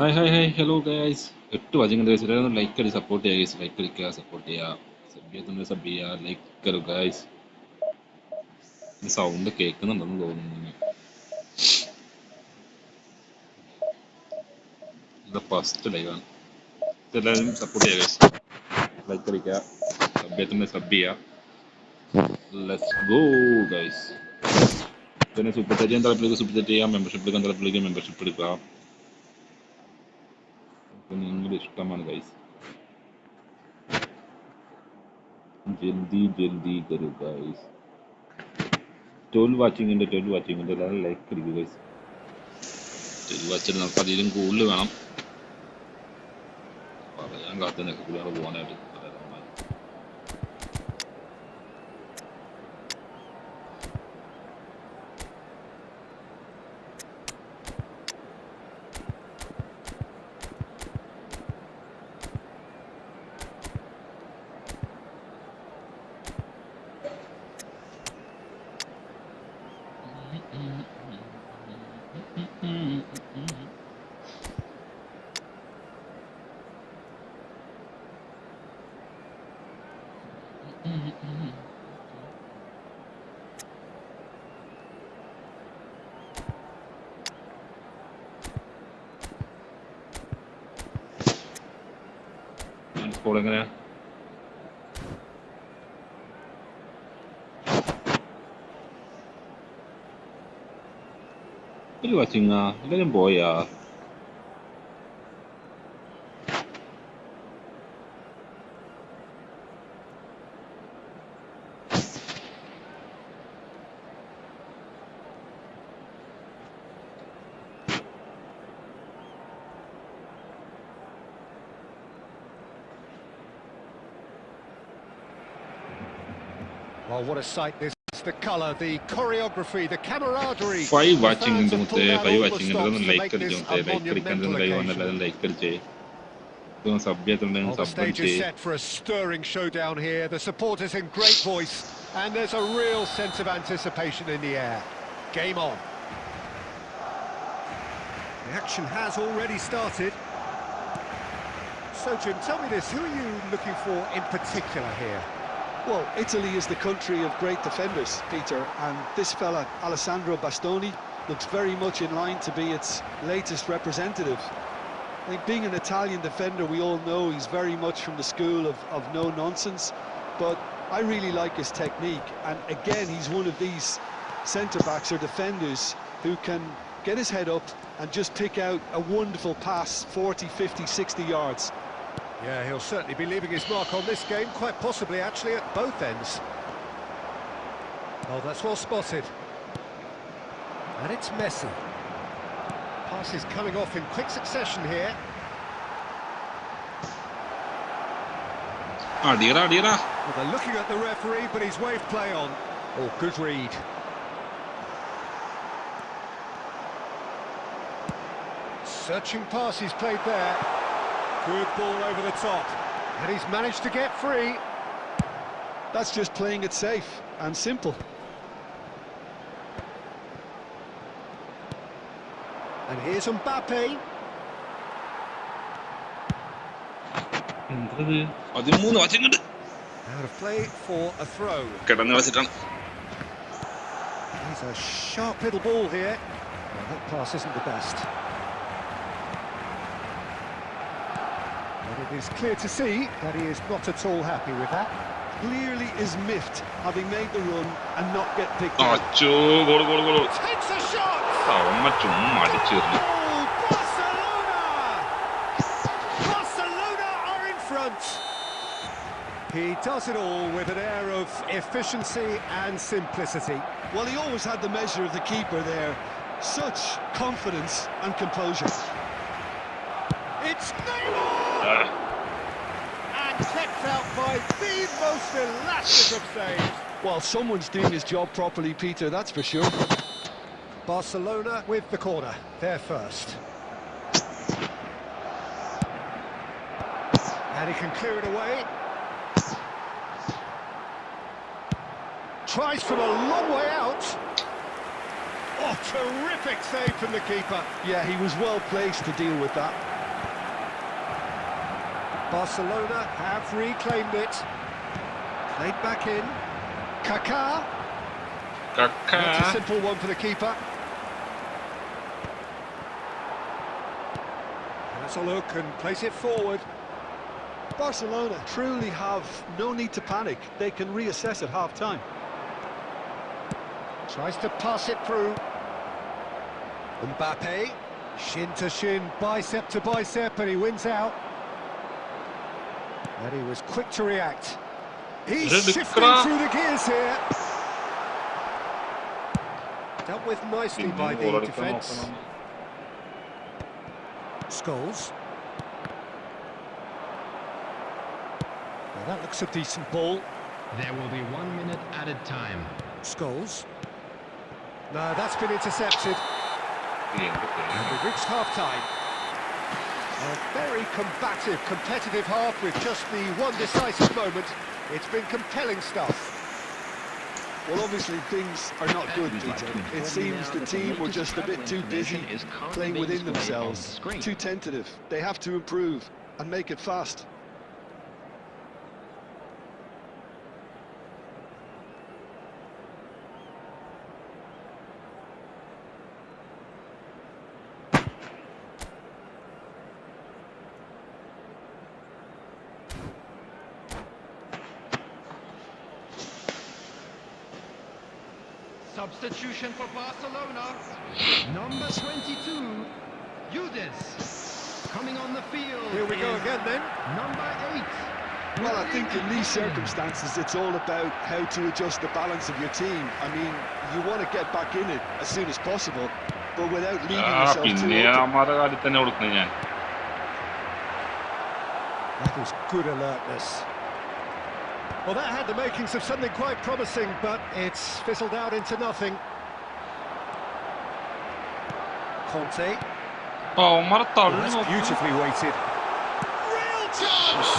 Hi, hi, hi, hello guys. 8 watching ഉണ്ട് guys. Like അടി support ചെയ്യുക guys. ലൈക്ക് അടിക്കുക സപ്പോർട്ട് ചെയ്യുക സബ് ചെയ്യുക ലൈക്ക് കരു ഗൈസ്. സൗണ്ട് കേൾക്കുന്നുണ്ടെന്ന് തോന്നുന്നു. ഇത് ഫസ്റ്റ് ലൈവാണ്. എല്ലാവരും സപ്പോർട്ട് ചെയ്യുക guys. ലൈക്ക് അടിക്കുക സബ് ചെയ്യുക. Let's go guys. പിന്നെ സൂപ്പർ ചാറ്റ് ചെയ്യാൻ താല്പര്യം സൂപ്പർ ചാറ്റ് ചെയ്യാം. മെമ്പർഷിപ്പ് എടുക്കാൻ താല്പര്യം മെമ്പർഷിപ്പ് എടുക്കാം. നിങ്ങളുടെ ഇഷ്ടമാണ് ഗൈസ്. ജൽദി ജൽദി കരു ഗൈസ്. 12 വാച്ചിങ് ഉണ്ട് എല്ലാവരും ലൈക്ക് അടിക്കുക ഗൈസ്. 12 വാച്ചിട്ട് നമുക്ക് അതിലും കൂടുതൽ വേണം. പറയാൻ കാത്തു നിൽക്കുകയാണ് പോകാനായിട്ട്. സ്കോർ എങ്ങനെയാ? ഒരു വാച്ചിങ്ങാ എല്ലാവരും പോയാ? Well, what a sight this is. The colour, the choreography, the camaraderie. 5 watching Fans into have pulled out 5 all the watching stops into to like make this a monumental occasion. like sub The stage is set for a stirring showdown here. The supporters in great voice, and there's a real sense of anticipation in the air. Game on. The action has already started. So, Jim, tell me this, who are you looking for in particular here? Well, Italy is the country of great defenders, Peter, and this fella, Alessandro Bastoni, looks very much in line to be its latest representative. I think being an Italian defender, we all know he's very much from the school of no-nonsense, but I really like his technique, and again, he's one of these centre-backs or defenders who can get his head up and just pick out a wonderful pass, 40, 50, 60 yards. Yeah, he'll certainly be leaving his mark on this game, quite possibly actually at both ends. Oh, that's well spotted. And it's Messi. Passes coming off in quick succession here. Well, they're looking at the referee, but he's waved play on. Oh, good read. Searching pass he's played there. Good ball over the top. And he's managed to get free. That's just playing it safe and simple. And here's Mbappe. Out of play for a throw. He's a sharp little ball here. Well, that pass isn't the best. But it is clear to see that he is not at all happy with that. Clearly is miffed, having made the run and not get picked out. Takes a shot! Barcelona! Barcelona are in front. He does it all with an air of efficiency and simplicity. Well, he always had the measure of the keeper there. Such confidence and composure. It's Neymar! And kept out by the most elastic of saves. Well, someone's doing his job properly, Peter, that's for sure. Barcelona with the corner, they're first. And he can clear it away. Tries from a long way out. Oh, terrific save from the keeper. Yeah, he was well placed to deal with that. Barcelona have reclaimed it. Played back in. Kaká. That's a simple one for the keeper. Let's a look and place it forward. Barcelona truly have no need to panic. They can reassess at half-time. Tries to pass it through. Mbappe. Shin to shin, bicep to bicep, and he wins out. And he was quick to react. He's shifting through the gears here. Dealt with nicely by the defence. Scholes. Well, that looks a decent ball. There will be 1 minute added time. Scholes. No, that's been intercepted. And we've reached half-time. A very combative, competitive half with just the one decisive moment. It's been compelling stuff. Well, obviously things are not good, Peter. It seems the team were just a bit too busy playing within themselves, too tentative. They have to improve and make it fast. Substitution for Barcelona. Number 22, Judas. Coming on the field. Here we go again then. Number 8. Well, I think in these circumstances, it's all about how to adjust the balance of your team. I mean, you want to get back in it as soon as possible, but without leaving yourself too open. That was good alertness. Well, that had the makings of something quite promising, but it's fizzled out into nothing. Conte. Oh, Marta, That's beautifully weighted. Real chance!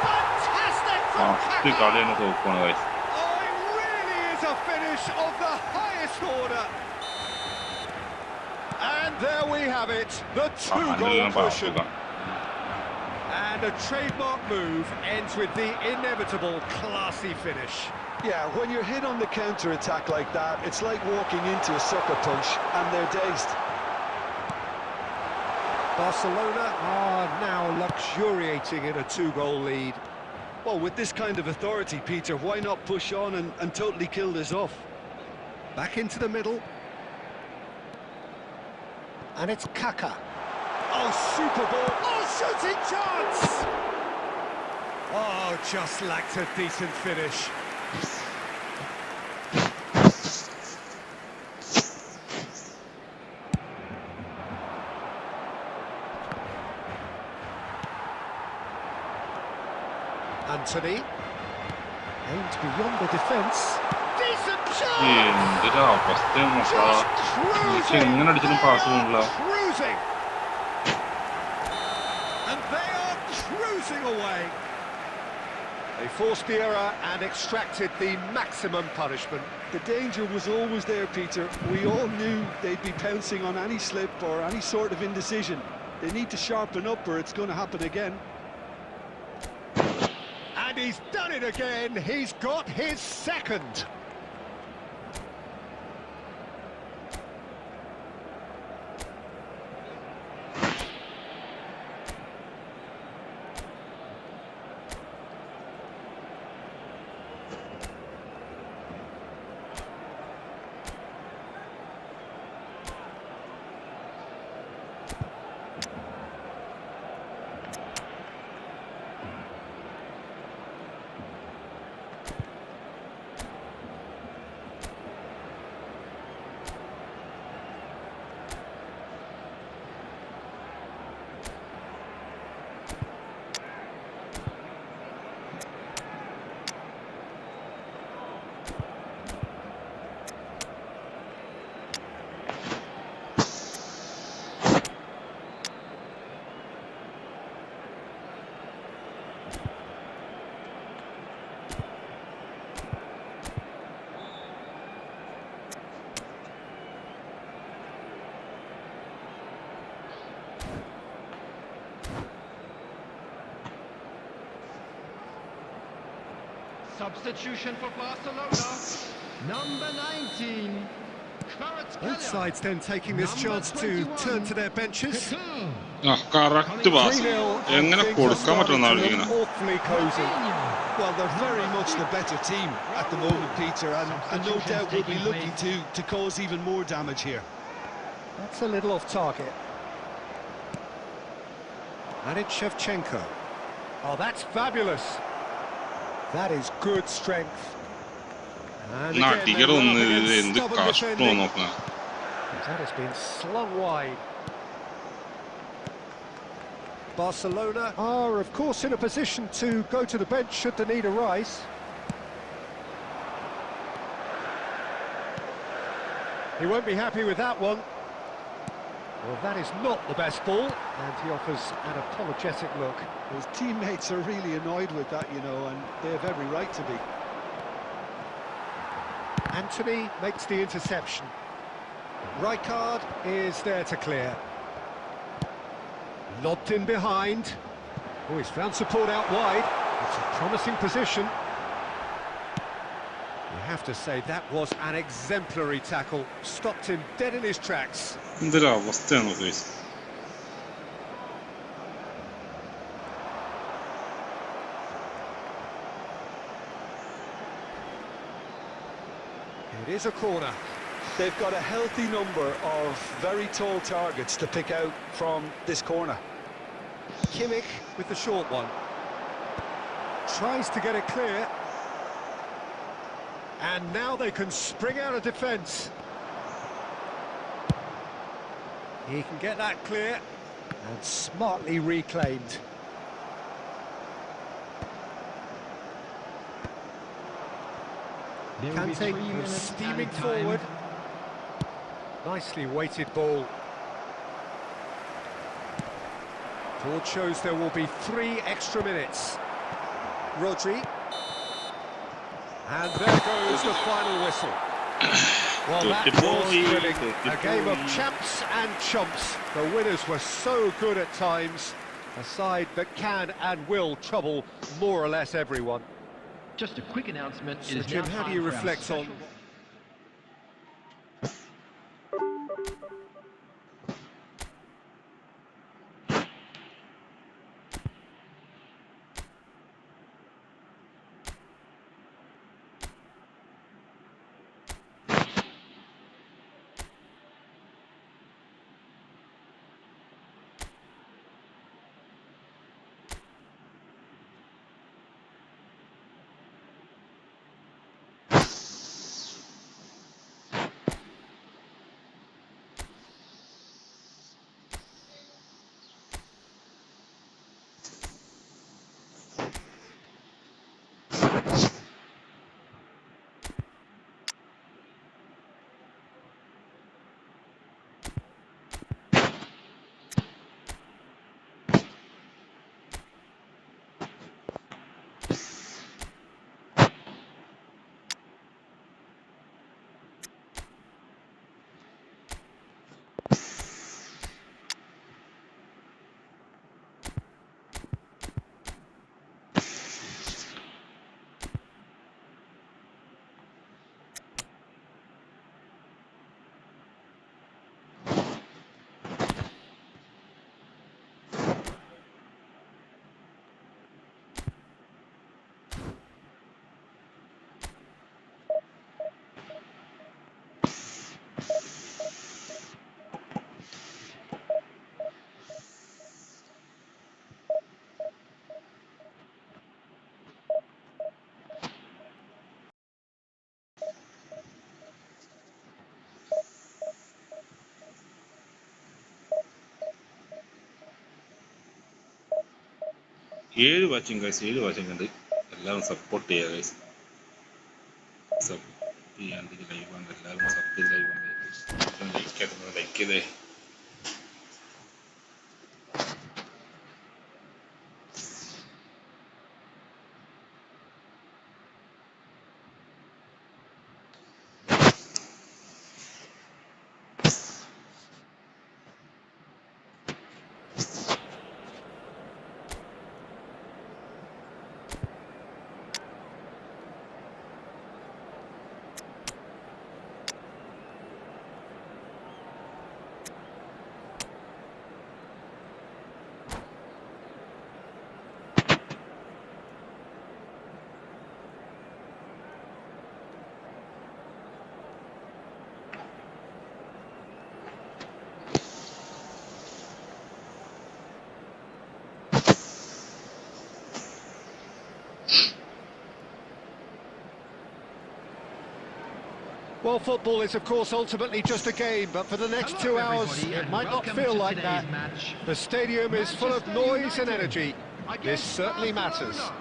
Fantastic from det Kaka! Garena toppar guys. Oh, it really is a finish of the highest order. And there we have it, the two-goal cushion. And a trademark move ends with the inevitable classy finish. Yeah, when you're hit on the counter-attack like that, it's like walking into a sucker punch, and they're dazed. Barcelona are now luxuriating in a two-goal lead. Well, with this kind of authority, Peter, why not push on and totally kill this off? Back into the middle. And it's Kaka. Oh, super ball. Oh, shooting chance! Oh, just lacked a decent finish. Anthony. Aimed beyond the defence. Decent chance! Cruising! And they are cruising away. They forced the error and extracted the maximum punishment. The danger was always there, Peter. We all knew they'd be pouncing on any slip or any sort of indecision. They need to sharpen up or it's going to happen again. And he's done it again. He's got his second. Substitution for Barcelona. Number 19. Both sides then taking this chance to turn to their benches. Correct pass. എങ്ങനെ കൊടുക്കാൻ പറ്റുന്ന ആളിങ്ങനെ. Awfully cozy. Well, they're very much the better team at the moment, Peter, and no doubt will be looking to cause even more damage here. That's a little off target. And it's Shevchenko. Oh, that's fabulous. That is good strength. And again, that has been slung wide. Barcelona are, of course, in a position to go to the bench should the need arise. He won't be happy with that one. Well, that is not the best ball, and he offers an apologetic look. His teammates are really annoyed with that, you know, and they have every right to be. Anthony makes the interception. Rijkaard is there to clear. Lobbed in behind. Oh, he's found support out wide. It's a promising position. You have to say that was an exemplary tackle. Stopped him dead in his tracks. എന്തൊരവസ്ഥയാണ് guys. It is a corner. They've got a healthy number of very tall targets to pick out from this corner. Kimmich with the short one. Tries to get it clear. And now they can spring out of defence. He can get that clear and smartly reclaimed. There will be 3 Kante minutes steaming added time. forward. Nicely weighted ball. Board shows there will be 3 extra minutes. Rodri. And there goes the final whistle. Well, that was thrilling. A game of champs and chumps. The winners were so good at times. A side that can and will trouble more or less everyone. Just a quick announcement. So It is Jim, now how do time you for our reflect special- on... ഏഴ് watching guys, 7 watching ഉണ്ട്. എല്ലാവരും support ചെയ്യുക guys. Sub ചെയ്യാണ്ട് ലൈവാണ്, എല്ലാവരും sub ചെയ്ത് ലൈവാണ്. Like ചെയ്തേ. Well, football is, of course, ultimately just a game, but for the next Hello 2 hours, everybody, it and might not welcome feel to like today's that. match. The stadium is full of Manchester noise and United energy. This against certainly matters. Barcelona.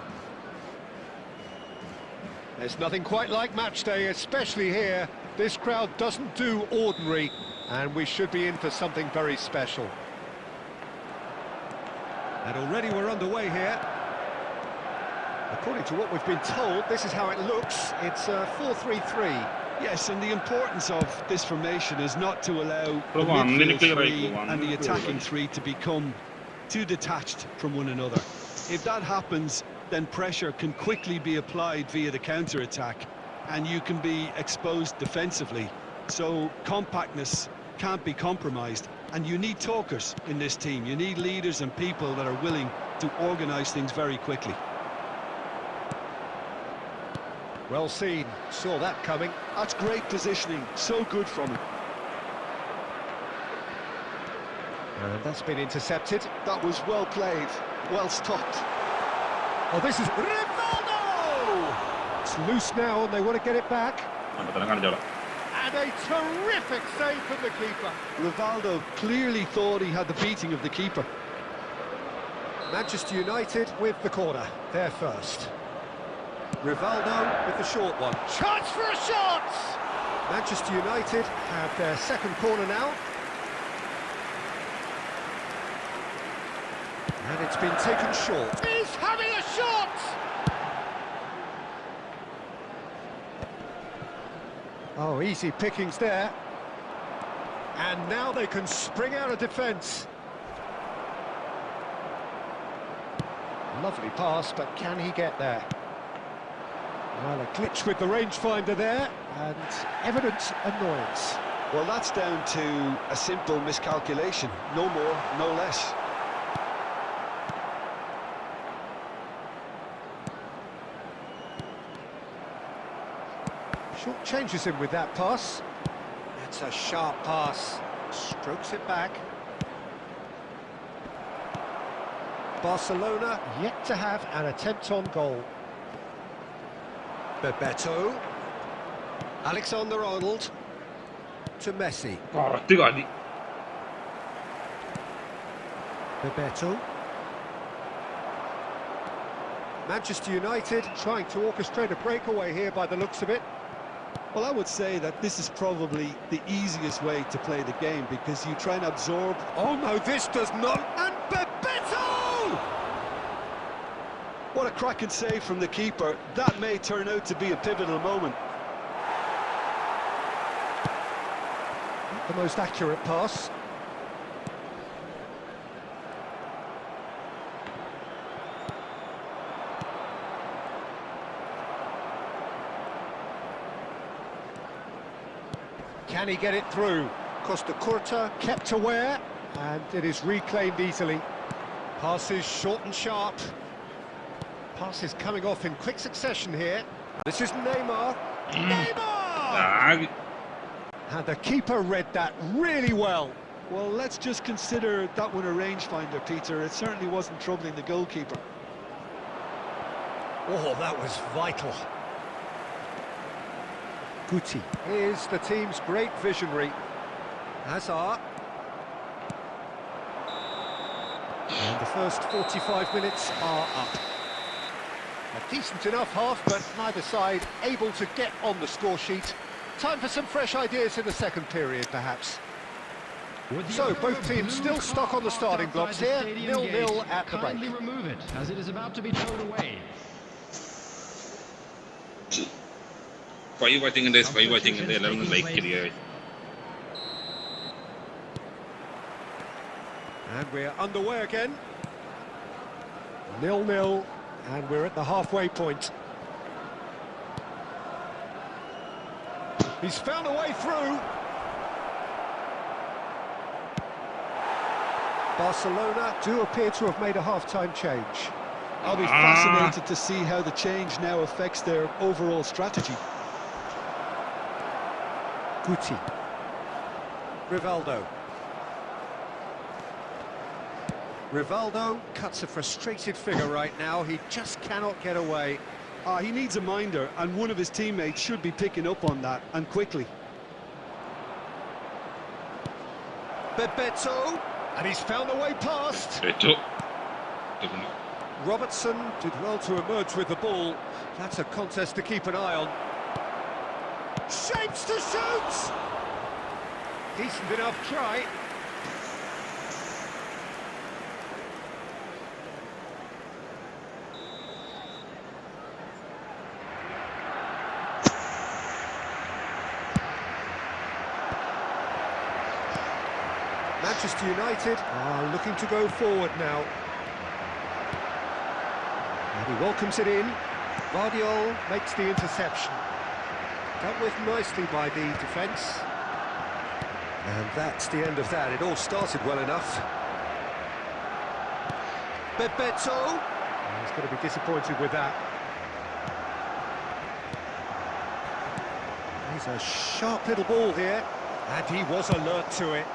There's nothing quite like match day, especially here. This crowd doesn't do ordinary, and we should be in for something very special. And already we're underway here. According to what we've been told, this is how it looks. It's a 4-3-3. Yes, and the importance of this formation is not to allow the Go on, midfield clear right, three go on, and the clear attacking right. three to become too detached from one another. If that happens, then pressure can quickly be applied via the counter-attack, and you can be exposed defensively. So compactness can't be compromised, and you need talkers in this team. You need leaders and people that are willing to organise things very quickly. Well seen, saw that coming. That's great positioning, so good from him. And that's been intercepted. That was well played, well stopped. Oh, this is Rivaldo! It's loose now and they want to get it back. കാണിച്ചോളാം. And a terrific save from the keeper. Rivaldo clearly thought he had the beating of the keeper. Manchester United with the corner, they're first. Rivaldo with the short one. Chance for a shot! Manchester United have their second corner now. And it's been taken short. He's having a shot! Oh, easy pickings there. And now they can spring out of defence. Lovely pass, but can he get there? Well, a glitch with the rangefinder there, and evident annoyance. Well, that's down to a simple miscalculation. No more, no less. Short changes him with that pass. That's a sharp pass. Strokes it back. Barcelona yet to have an attempt on goal. Bebeto. Alexander-Arnold. To Messi. Porti guardi. Bebeto. Manchester United trying to orchestrate a breakaway here by the looks of it. Well, I would say that this is probably the easiest way to play the game because you try and absorb. Oh no, this does not. And Bebeto! What a cracking save from the keeper. That may turn out to be a pivotal moment. The most accurate pass. Can he get it through? Costa Curta kept aware, and it is reclaimed easily. Passes short and sharp. Passes coming off in quick succession here. This is Neymar. Neymar! And the keeper read that really well. Well, let's just consider that one a rangefinder, Peter. It certainly wasn't troubling the goalkeeper. Oh, that was vital. Guti is the team's great visionary. Hazard. And the first 45 minutes are up. A decent enough half, but neither side able to get on the score sheet. Time for some fresh ideas in the second period, perhaps. So, both teams still stuck on the starting blocks here. 0-0 at the break. Kindly remove it, as it is about to be towed away. Five watching in this, 11 like here. And we're underway again. 0-0, and we're at the halfway point. He's found a way through. Barcelona do appear to have made a half-time change. I'll be fascinated to see how the change now affects their overall strategy. Guti. Rivaldo. Rivaldo cuts a frustrated figure right now. He just cannot get away. He needs a minder, and one of his teammates should be picking up on that, and quickly. Bebeto. And he's found a way past. Bebeto. Robertson did well to emerge with the ball. That's a contest to keep an eye on. Shapes to shoot! Decent enough try. Manchester United are looking to go forward now. And he welcomes it in. Guardiola makes the interception. Dealt with nicely by the defence. And that's the end of that. It all started well enough. Bebeto. He's going to be disappointed with that. He's a sharp little ball here. And he was alert to it.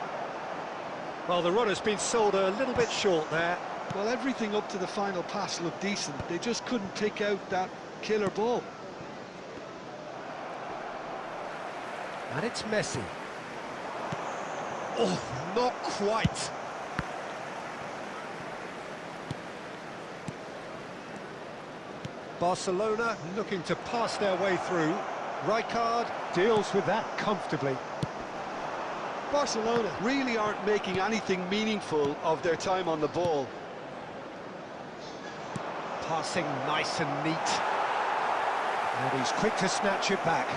Well, the runner's been sold a little bit short there. Well, everything up to the final pass looked decent. They just couldn't pick out that killer ball. And it's Messi. Oh, not quite. Barcelona looking to pass their way through. Rijkaard deals with that comfortably. Barcelona really aren't making anything meaningful of their time on the ball. Passing nice and neat. And he's quick to snatch it back.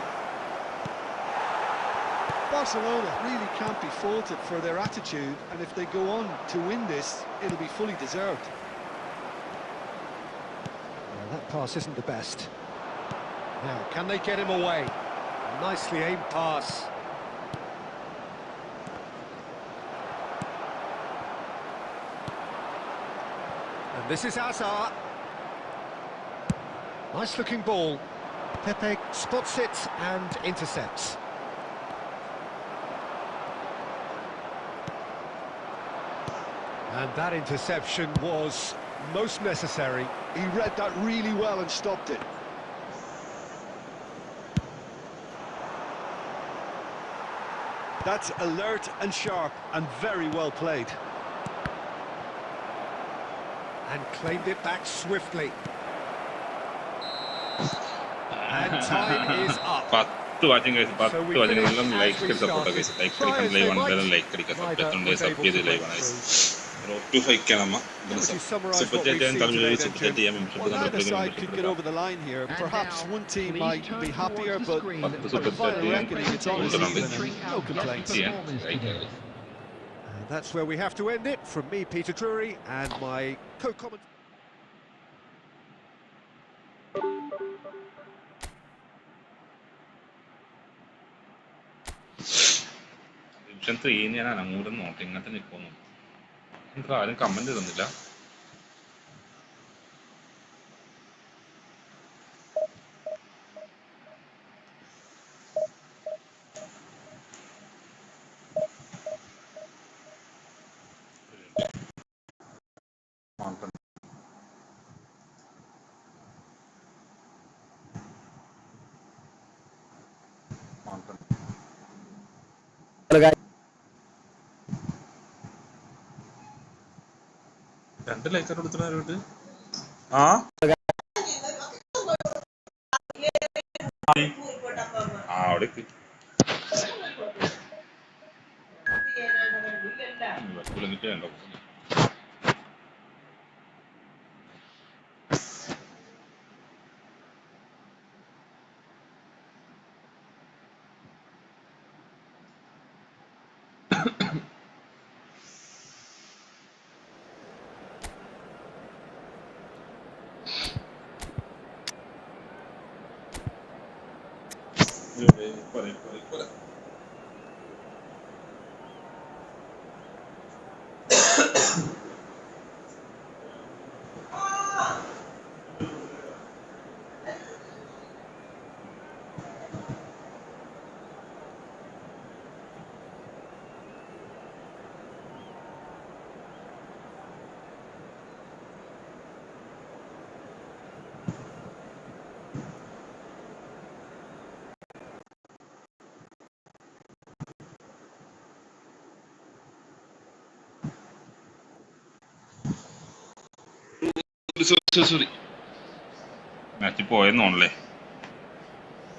Barcelona really can't be faulted for their attitude, and if they go on to win this, it'll be fully deserved. Well, that pass isn't the best. Now, can they get him away? Nicely aimed pass. And this is Hazard. Nice looking ball. Pepe spots it and intercepts. And that interception was most necessary. He read that really well and stopped it. That's alert and sharp and very well played. And claimed it back swiftly. And time is up. So we finish as we start. Try as they might, neither was able to break through. Would you summarise what we've seen today then, Jim? Well, neither side could get over the line here. Perhaps one team might be happier, but for the final reckoning, it's honestly even no complaints. That's where we have to end it. From me, Peter Drury, and my co-commentator. Division 3 ഞാൻ അങ്ങോട്ട് നോക്കി ഇങ്ങനത്തെ നിൽക്കുന്നു. എന്താ ആരും comment തന്നില്ല. രണ്ട് ലൈക്കർ കൊടുത്തിട്ട് അവിടെ ഉണ്ടോ സോറി മാച്ചിൽ പോയെന്നോണല്ലേ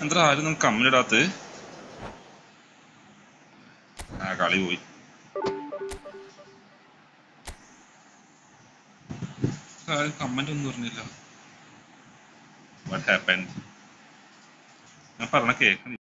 എന്താ ആരും നമുക്ക് കമ്മിലിടാത്ത കളി പോയി ആരും കമന്റ് ഒന്നും പറഞ്ഞില്ല വാട്ട് ഹാപ്പൻഡ് ഞാൻ പറഞ്ഞ കേൾക്കണില്ല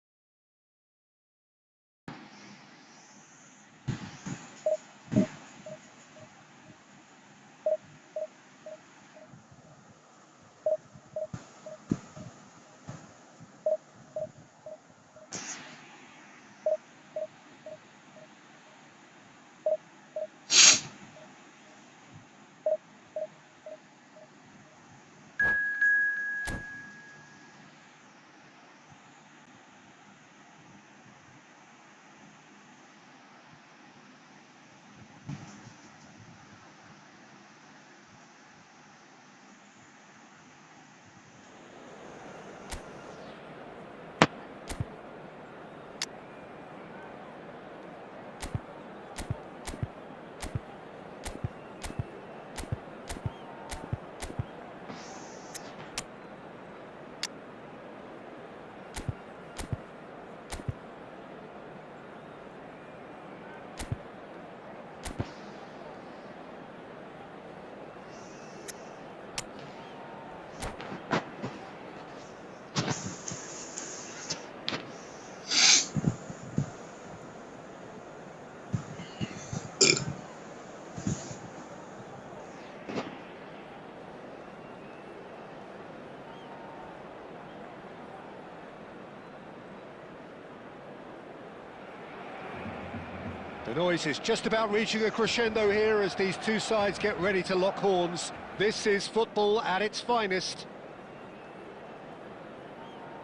The noise is just about reaching a crescendo here as these two sides get ready to lock horns. This is football at its finest.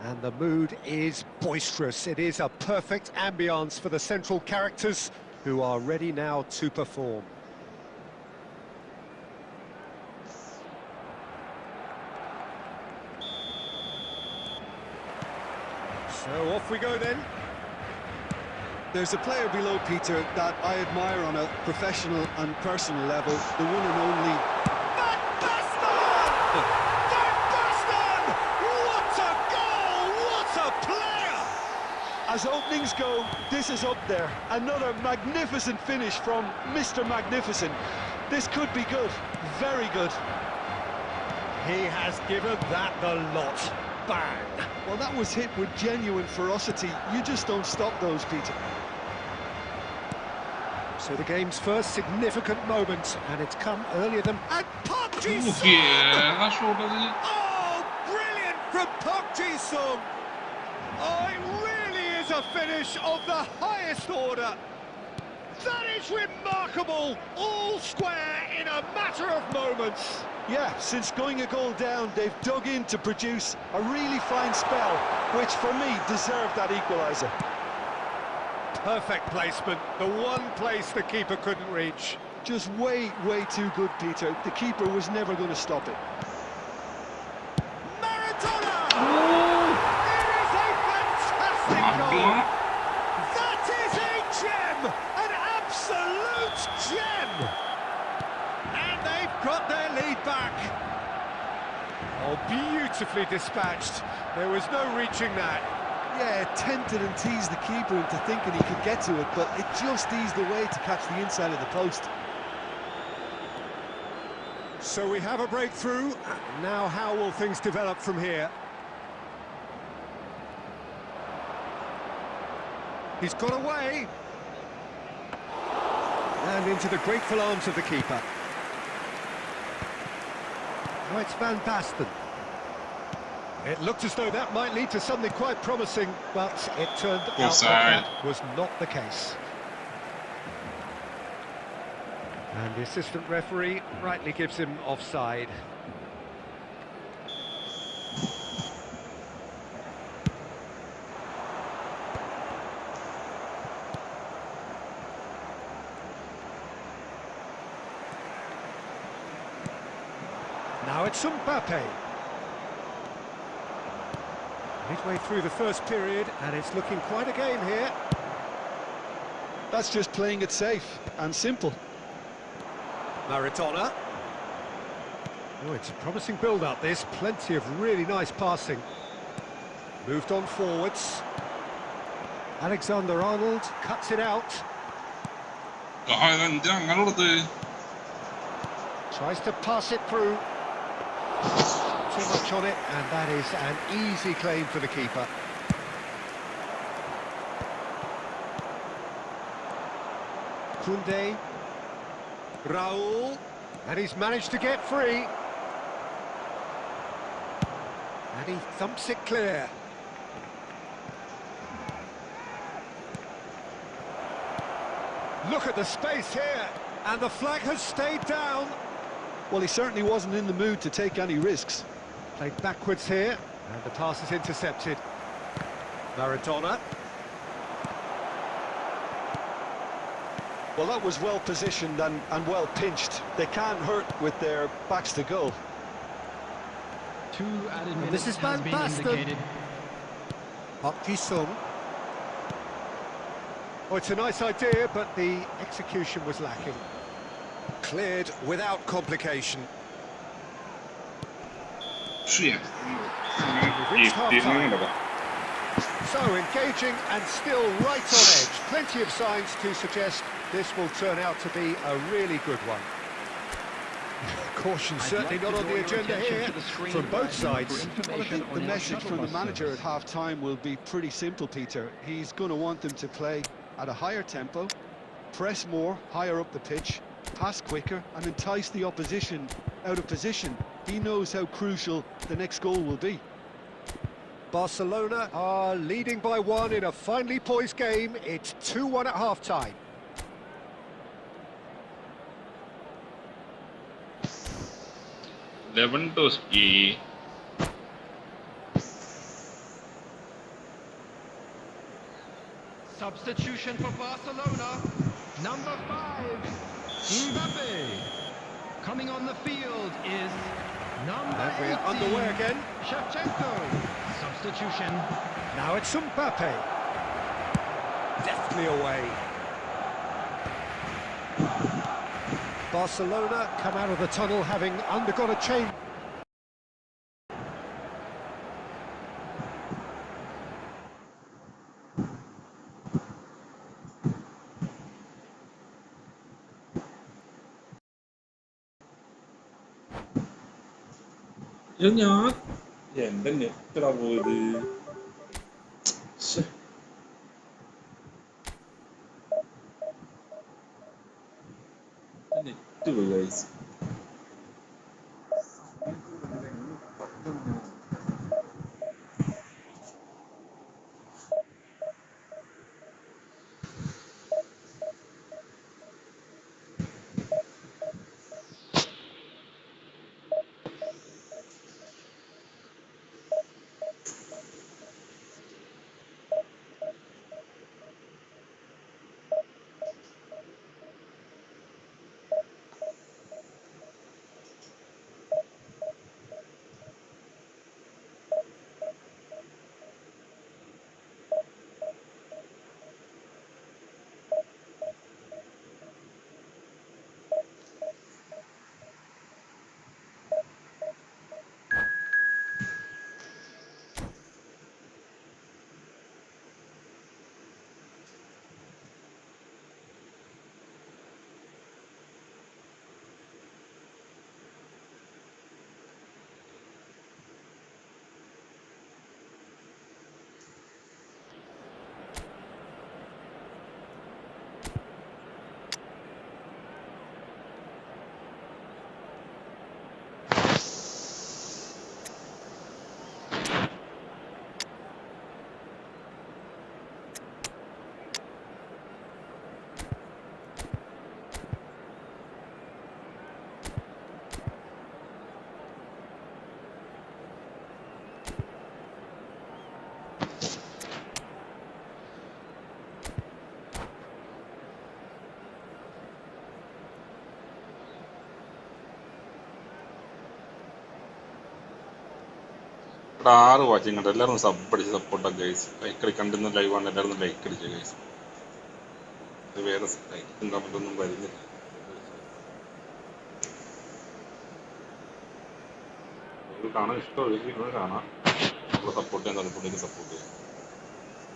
And the mood is boisterous. It is a perfect ambience for the central characters who are ready now to perform. So off we go then. There's a player below, Peter, that I admire on a professional and personal level, the one and only... Van Basten! Van Basten! What a goal! What a player! As openings go, this is up there. Another magnificent finish from Mr. Magnificent. This could be good, very good. He has given that the lot. Bang! Well, that was hit with genuine ferocity. You just don't stop those, Peter. So the game's first significant moment, and it's come earlier than... And Park Ji-sung! Oh, brilliant from Park Ji-sung! Oh, it really is a finish of the highest order. That is remarkable! All square in a matter of moments. Yeah, since going a goal down, they've dug in to produce a really fine spell, which for me deserved that equaliser. Perfect placement, the one place the keeper couldn't reach. Just way too good, Peter. The keeper was never going to stop it. Maradona! Oh. It is a fantastic goal! That is a gem! An absolute gem! And they've got their lead back. Oh, beautifully dispatched. There was no reaching that. Yeah, tempted and teased the keeper into thinking he could get to it, but it just eased away to catch the inside of the post. So we have a breakthrough. Now how will things develop from here? He's got away. And into the grateful arms of the keeper. Now it's Van Basten. It looked as though that might lead to something quite promising, but it turned out that was not the case. And the assistant referee rightly gives him offside. Now it's Mbappe. Midway through the first period, and it's looking quite a game here. That's just playing it safe and simple. Maradona. Oh, it's a promising build-up, this. Plenty of really nice passing. Moved on forwards. Alexander-Arnold cuts it out. Tries to pass it through. Too much on it, and that is an easy claim for the keeper. Koundé. Raul. And he's managed to get free. And he thumps it clear. Look at the space here, and the flag has stayed down. Well, he certainly wasn't in the mood to take any risks. Played backwards here, and the pass is intercepted. Maradona. Well, that was well positioned and well pinched. They can't hurt with their backs to goal. 2 added minutes This is has Van been Basten. indicated. Park Ji-sung. Oh, it's a nice idea, but the execution was lacking. Cleared without complication. We've reached half-time. So engaging and still right on edge. Plenty of signs to suggest this will turn out to be a really good one. Caution certainly not on the agenda here from both sides. Well, I think the message from the manager at half-time will be pretty simple, Peter. He's going to want them to play at a higher tempo, press more, higher up the pitch, pass quicker and entice the opposition out of position. He knows how crucial the next goal will be. Barcelona are leading by 1 in a finely poised game. It's 2-1 at half-time. Lewandowski. Substitution for Barcelona. Number 5, Mbappe. Coming on the field is number And we're 18, underway again. Shevchenko. Substitution. Now it's Mbappe. Deftly away. Barcelona come out of the tunnel having undergone a change. എന്റെ നെറ്റടാ പോയത്. Net പോയി guys. ഇവിടെ 6 watching ഉണ്ട്. എല്ലാവരും sub അടിച്ച് സപ്പോർട്ടാണ് guys. Like അടിക്കണ്ടെന്ന് ലൈവാണ്. എല്ലാവരും like അടിച്ചു ഗൈസ്. ഇത് വേറെ ലൈക്കും കമന്റ് ഒന്നും വരുന്നില്ല. ഇത് കാണാൻ ഇഷ്ടമായിരിക്കും. ഇവിടെ കാണാം. നമ്മളെ സപ്പോർട്ട് ചെയ്യാൻ താല്പര്യം സപ്പോർട്ട് ചെയ്യാം.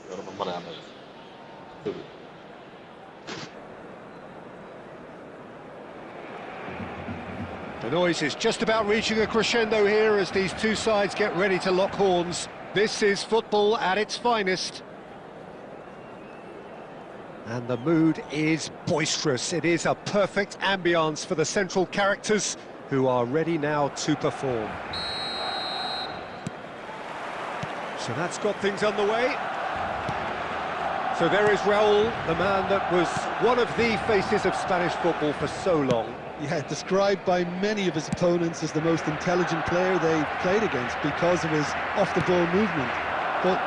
വേറെ ഒന്നും പറയാൻ ശരി. The noise is just about reaching a crescendo here as these two sides get ready to lock horns. This is football at its finest. And the mood is boisterous. It is a perfect ambience for the central characters who are ready now to perform. So that's got things underway. So there is Raul, the man that was one of the faces of Spanish football for so long. Yeah, described by many of his opponents as the most intelligent player they played against because of his off-the-ball movement. But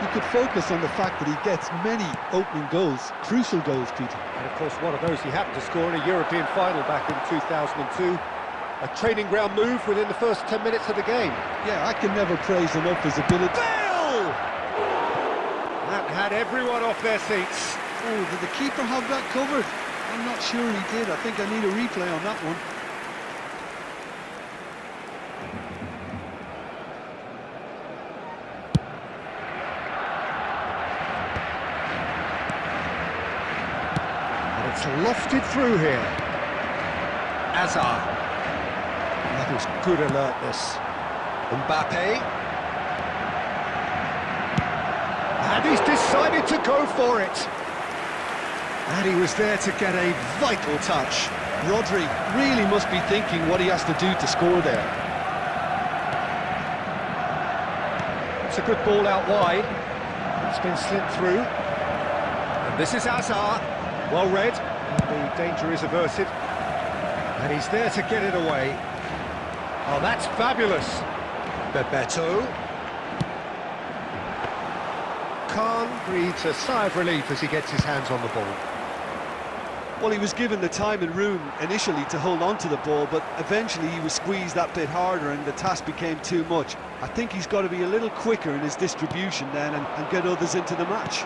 you could focus on the fact that he gets many opening goals, crucial goals, Peter. And of course, one of those he happened to score in a European final back in 2002. A training ground move within the first 10 minutes of the game. Yeah, I can never praise enough his ability. Bale! That had everyone off their seats. Oh, did the keeper have that covered? I'm not sure he did. I think I need a replay on that one. And it's lofted through here. Azar. That was good alertness. Mbappe. And he's decided to go for it. And he was there to get a vital touch. Rodri really must be thinking what he has to do to score there. It's a good ball out wide. It's been slipped through. And this is Azar. Well read. And the danger is averted. And he's there to get it away. Oh, that's fabulous. Bebeto. Khan breathes a sigh of relief as he gets his hands on the ball. Well, he was given the time and room initially to hold on to the ball, but eventually he was squeezed that bit harder and the task became too much. I think he's got to be a little quicker in his distribution then and get others into the match.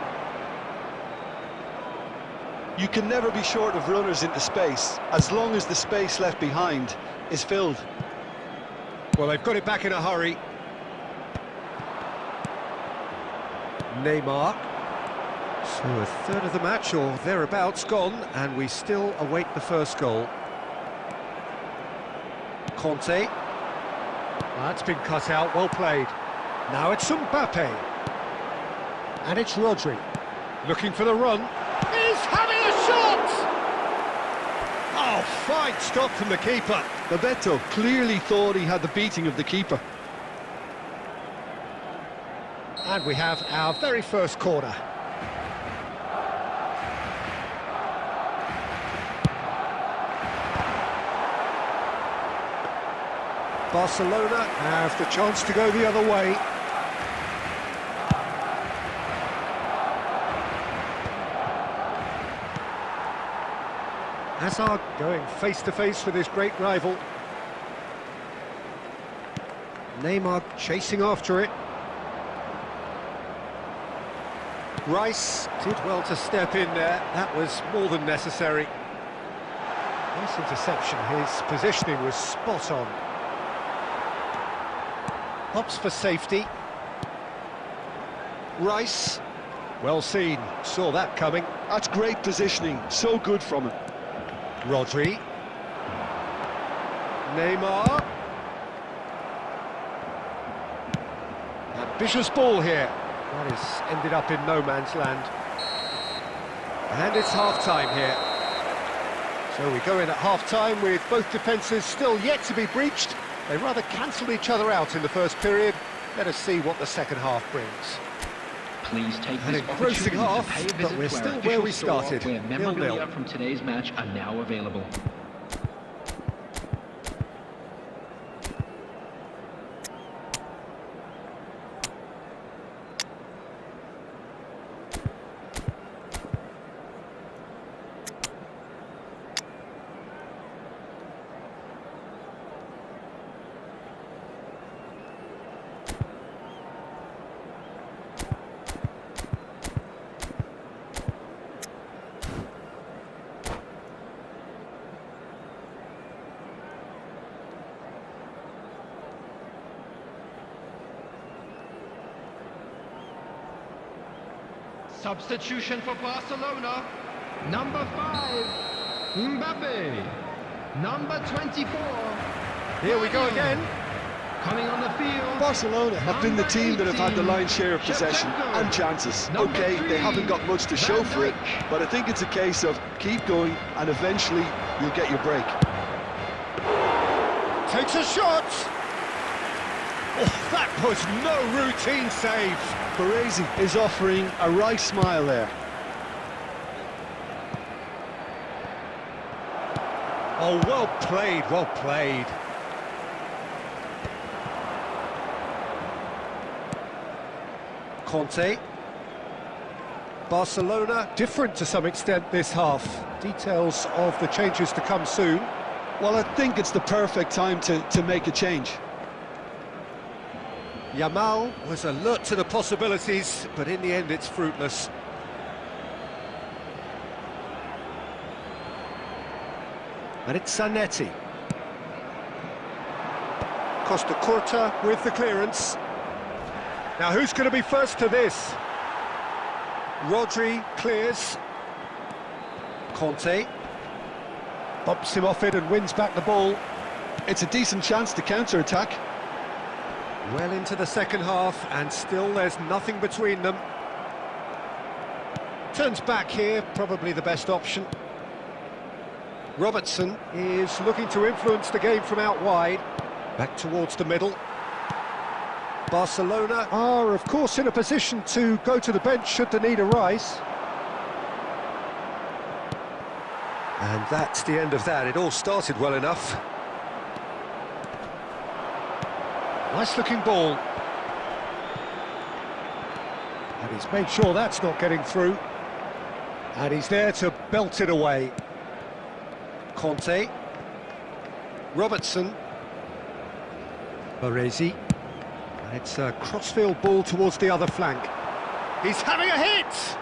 You can never be short of runners into space, as long as the space left behind is filled. Well, they've got it back in a hurry. Neymar. So a third of the match or thereabouts gone, and we still await the first goal. Conte. That's been cut out, well played. Now it's Mbappe. And it's Rodri. Looking for the run. He's having a shot! Oh, fine stop from the keeper. Bebeto clearly thought he had the beating of the keeper. And we have our very first corner. Barcelona have the chance to go the other way. Hazard going face-to-face with his great rival. Neymar chasing after it. Rice did well to step in there. That was more than necessary. Nice interception. His positioning was spot on. Hops for safety. Rice. Well seen. Saw that coming. That's great positioning. So good from him. Rodri. Neymar. Ambitious ball here. That has ended up in no man's land. And it's half-time here. So we go in at half-time with both defences still yet to be breached. They rather cancelled each other out in the first period. Let us see what the second half brings. Please take An this engrossing opportunity half, to pay a but visit we're to our still where we official store, started, where 0-0. memorabilia from today's match are now available. Substitution for Barcelona. Number 5, Mbappe. Number 24. Here we go again. Coming on the field. Barcelona have been the team that have had the lion's share of possession and chances. Okay, they haven't got much to show for it, but I think it's a case of keep going and eventually you'll get your break. Takes a shot. Oh, that was no routine save. Baresi is offering a wry smile there. Oh, well played, well played. Conte. Barcelona, different to some extent this half. Details of the changes to come soon. Well, I think it's the perfect time to make a change. Yamal was alert to the possibilities, but in the end it's fruitless. And it's Zanetti. Costa Curta with the clearance. Now who's going to be first to this? Rodri clears. Conte bumps him off it and wins back the ball. It's a decent chance to counter-attack. Well into the second half, and still there's nothing between them. Turns back here, probably the best option. Robertson is looking to influence the game from out wide. Back towards the middle. Barcelona are, of course, in a position to go to the bench should the need arise. And that's the end of that. It all started well enough. Nice looking ball. And he's made sure that's not getting through. And he's there to belt it away. Conte. Robertson. Baresi. And it's a crossfield ball towards the other flank. He's having a hit!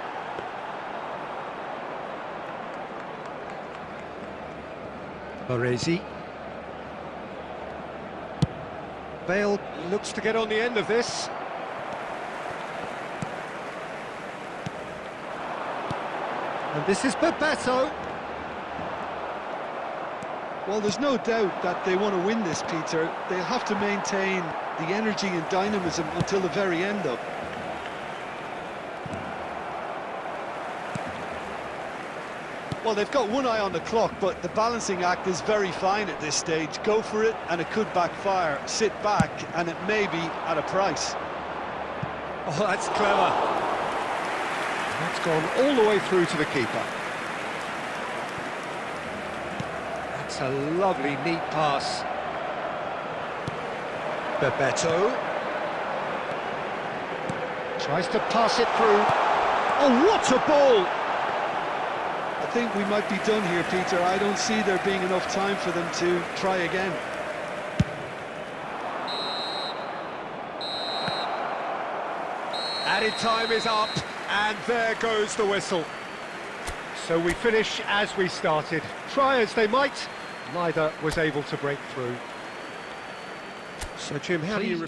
Baresi. Bale looks to get on the end of this. And this is Bebeto. Well, there's no doubt that they want to win this, Peter. They'll have to maintain the energy and dynamism until the very end, though. Well, they've got one eye on the clock, but the balancing act is very fine at this stage. Go for it, and it could backfire. Sit back, and it may be at a price. Oh, that's clever. That's gone all the way through to the keeper. That's a lovely, neat pass. Bebeto. Tries to pass it through. Oh, what a ball! I think we might be done here, Peter. I don't see there being enough time for them to try again. Added time is up, and there goes the whistle. So we finish as we started. Try as they might, neither was able to break through. So, Jim, how do you...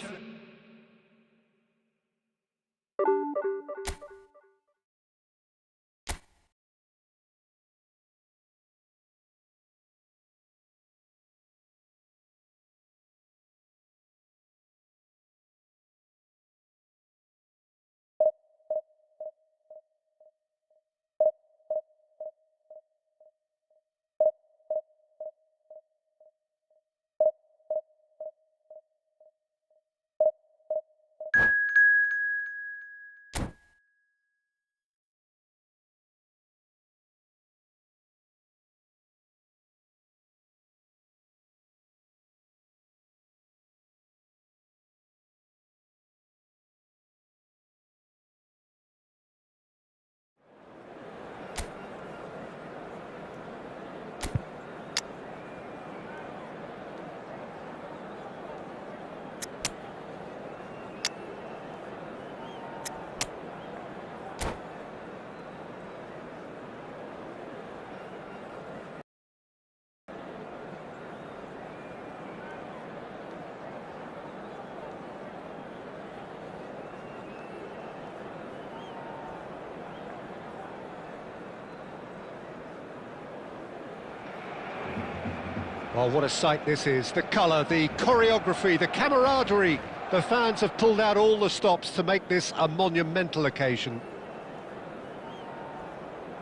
Oh, what a sight this is. The colour, the choreography, the camaraderie. The fans have pulled out all the stops to make this a monumental occasion.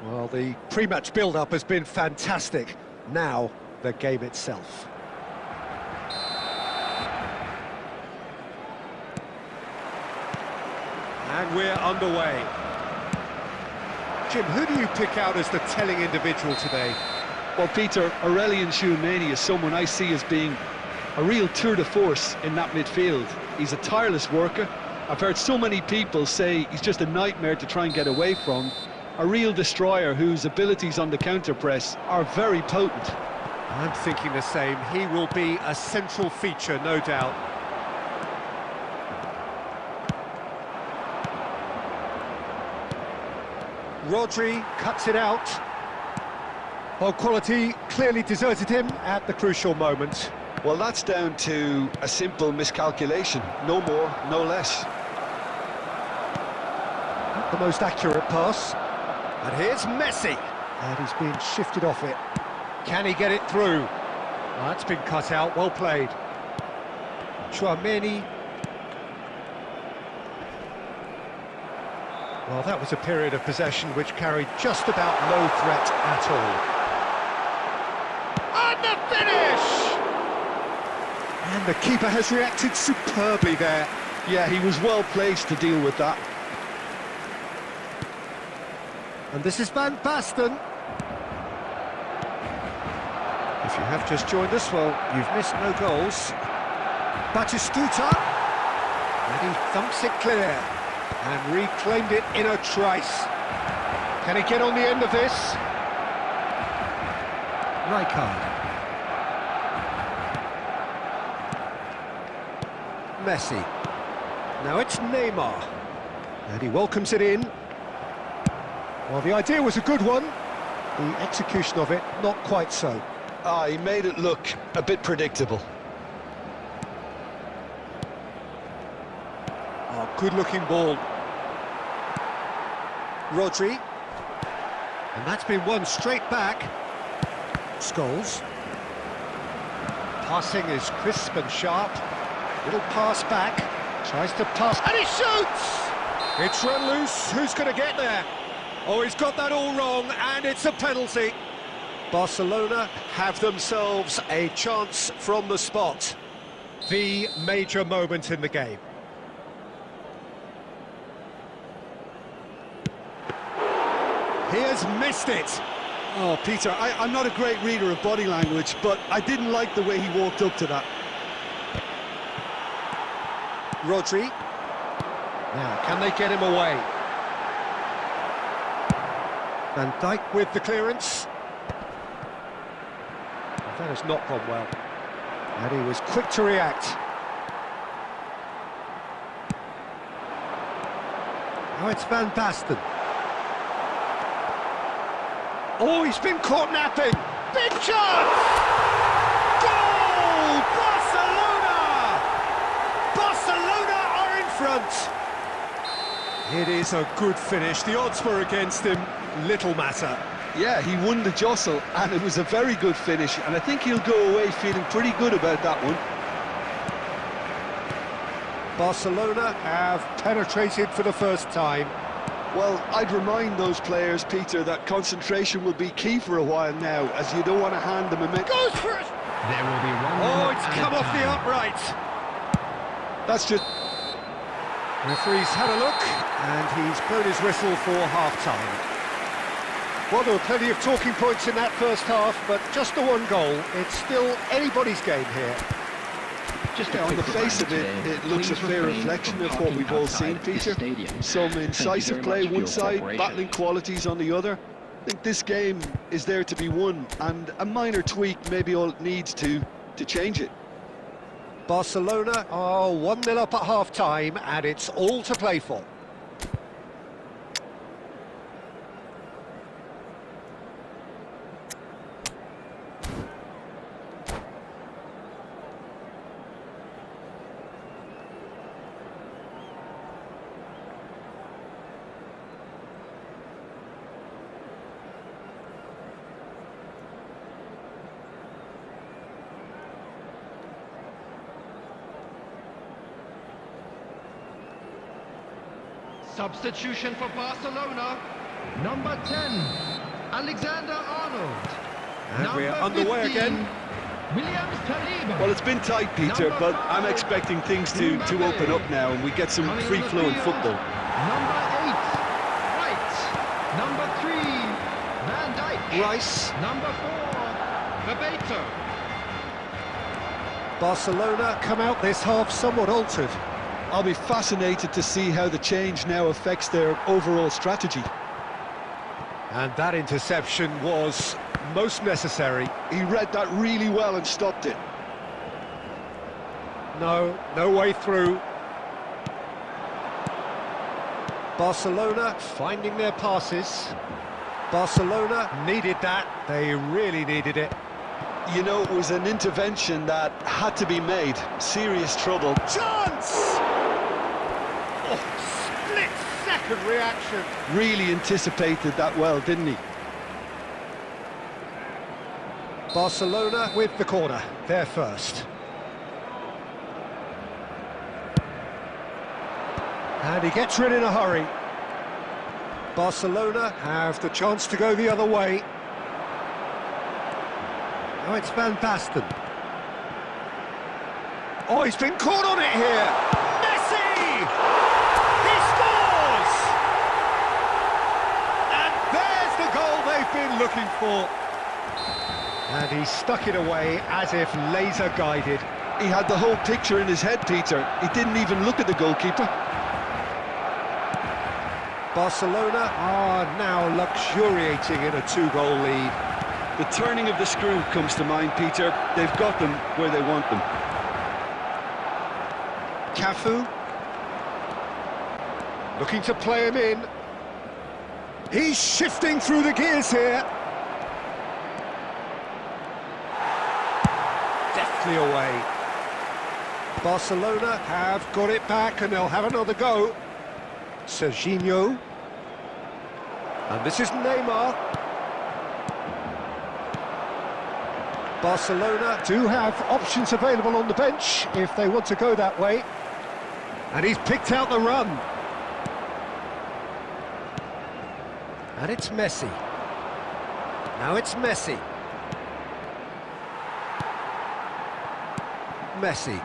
Well, the pre-match build-up has been fantastic. Now, the game itself. And we're underway. Jim, who do you pick out as the telling individual today? Well, Peter, Aurelien Tchouameni is someone I see as being a real tour de force in that midfield. He's a tireless worker. I've heard so many people say he's just a nightmare to try and get away from. A real destroyer whose abilities on the counter-press are very potent. I'm thinking the same. He will be a central feature, no doubt. Rodri cuts it out. Well, quality clearly deserted him at the crucial moment. Well, that's down to a simple miscalculation. No more, no less. Not the most accurate pass. And here's Messi. And he's being shifted off it. Can he get it through? Well, that's been cut out, well played. Tchouameni. Well, that was a period of possession which carried just about no threat at all. And the finish! And the keeper has reacted superbly there. Yeah, he was well placed to deal with that. And this is Van Basten. If you have just joined us, well, you've missed no goals. Batistuta. And he thumps it clear. And reclaimed it in a trice. Can he get on the end of this? Rijkaard. Messi. Now it's Neymar. And he welcomes it in. Well, the idea was a good one. The execution of it, not quite so. He made it look a bit predictable. Oh, good-looking ball. Rodri. And that's been won straight back. Scholes. Passing is crisp and sharp. Little pass back. Tries to pass, and he shoots! It's run loose. Who's going to get there? Oh, he's got that all wrong, and it's a penalty. Barcelona have themselves a chance from the spot. The major moment in the game. He has missed it. Oh, Peter, I'm not a great reader of body language, but I didn't like the way he walked up to that. Rodri. Now, can they get him away? Van Dijk with the clearance. That has not gone well. And he was quick to react. Now it's Van Basten. Oh, he's been caught napping. Big chance! Goal! Barcelona! Barcelona are in front. It is a good finish. The odds were against him. Little matter. Yeah, he won the jostle, and it was a very good finish, and I think he'll go away feeling pretty good about that one. Barcelona have penetrated for the first time. Well, I'd remind those players, Peter, that concentration will be key for a while now, as you don't want to hand them a minute. Goes for it! There will be one. Oh, it's come off the upright. That's just... Referee's had a look, and he's blown his whistle for half-time. Well, there were plenty of talking points in that first half, but just the one goal. It's still anybody's game here. Just on the face of it, it looks a fair reflection of what we've all seen, Peter. Some incisive play one side, battling qualities on the other. I think this game is there to be won, and a minor tweak maybe all it needs to change it. Barcelona are 1-0 up at half-time, and it's all to play for. Substitution for Barcelona. Number 10, Alexander-Arnold. And we're underway again. Williams Saliba. Well, it's been tight, Peter, but I'm expecting things to open up now and we get some free-flowing football. Number 8, White. Number 3, Van Dijk. Rice. Number 4, Bebeto. Barcelona come out this half somewhat altered. I'll be fascinated to see how the change now affects their overall strategy. And that interception was most necessary. He read that really well and stopped it. No way through. Barcelona finding their passes. Barcelona needed that. They really needed it. You know, it was an intervention that had to be made. Serious trouble. Chance! Oh, split-second reaction. Really anticipated that well, didn't he? Barcelona with the corner. They're first. And he gets rid in a hurry. Barcelona have the chance to go the other way. Now it's Van Basten. Oh, he's been caught on it here. Messi! He scores! And there's the goal they've been looking for. And he stuck it away as if laser guided. He had the whole picture in his head, Peter. He didn't even look at the goalkeeper. Barcelona are now luxuriating in a 2-goal lead. The turning of the screw comes to mind, Peter. They've got them where they want them. Cafu. Looking to play him in. He's shifting through the gears here. Deftly away. Barcelona have got it back and they'll have another go. Serginho. And this is Neymar. Barcelona do have options available on the bench if they want to go that way. And he's picked out the run. And it's Messi. Now it's Messi. Messi.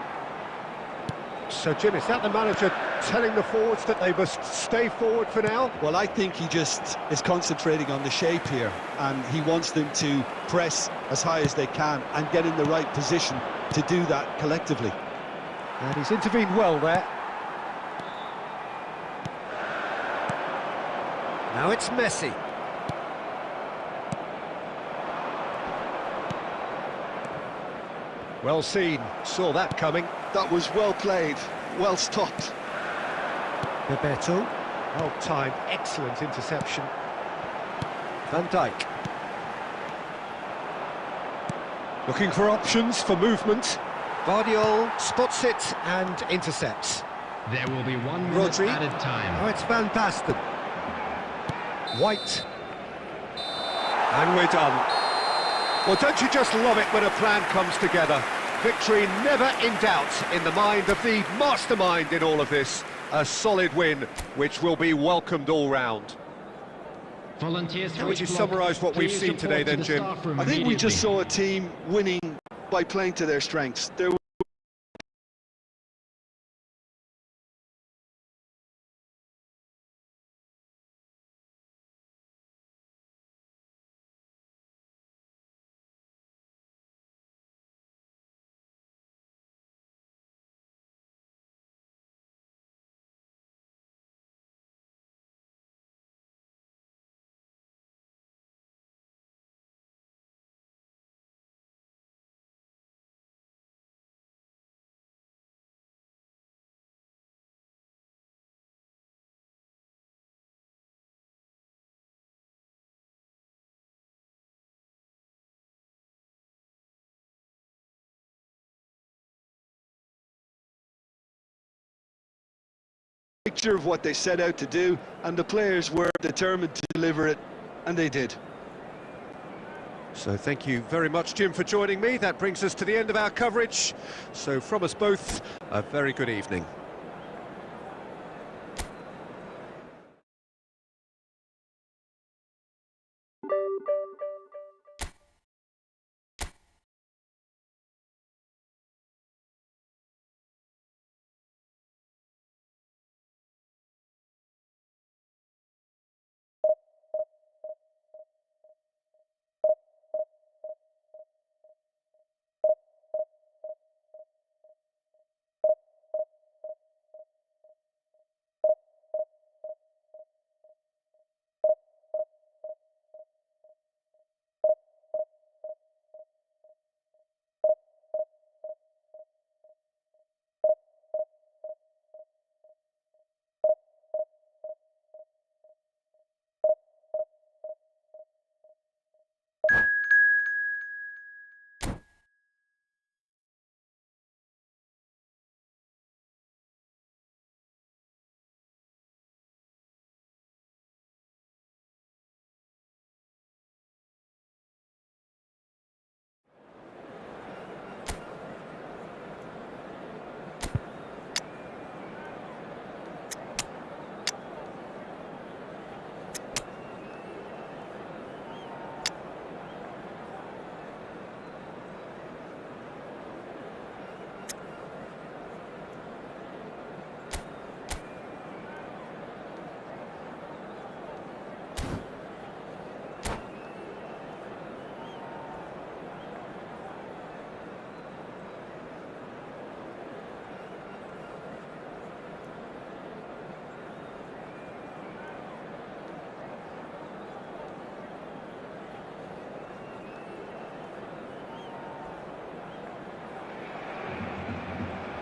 So, Jim, is that the manager telling the forwards that they must stay forward for now? Well, I think he just is concentrating on the shape here, and he wants them to press as high as they can and get in the right position to do that collectively. And he's intervened well there. Now it's Messi. Well seen, saw that coming. That was well played, well stopped. Bebeto, well-timed, excellent interception. Van Dijk. Looking for options for movement. Guardiola spots it and intercepts. There will be 1 minute Rodri. added time. Oh, it's Van Basten. White. And we're done. Well, don't you just love it when a plan comes together? Victory never in doubt in the mind of the mastermind in all of this. A solid win, which will be welcomed all round. Volunteers How would you summarise what we've seen today then, Jim? I think we just saw a team winning by playing to their strengths. There picture of what they set out to do, and the players were determined to deliver it, and they did. So thank you very much, Jim, for joining me. That brings us to the end of our coverage. So from us both, a very good evening.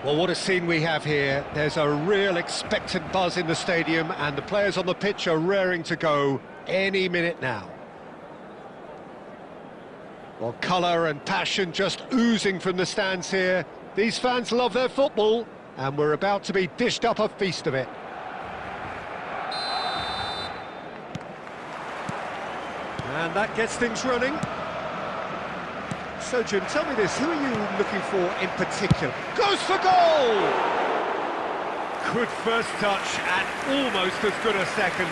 Well, what a scene we have here. There's a real expectant buzz in the stadium, and the players on the pitch are raring to go any minute now. Well, colour and passion just oozing from the stands here. These fans love their football, and we're about to be dished up a feast of it. And that gets things running. So, Jim, tell me this, who are you looking for in particular? Goes for goal! Good first touch and almost as good a second.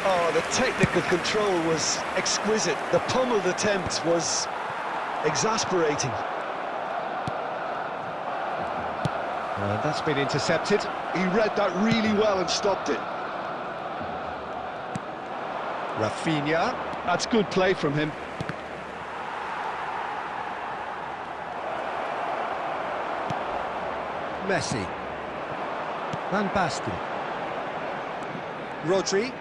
Oh, the technical control was exquisite. The pummeled attempt was exasperating. And that's been intercepted. He read that really well and stopped it. Rafinha. That's good play from him. Messi. Van Basten. Rodri.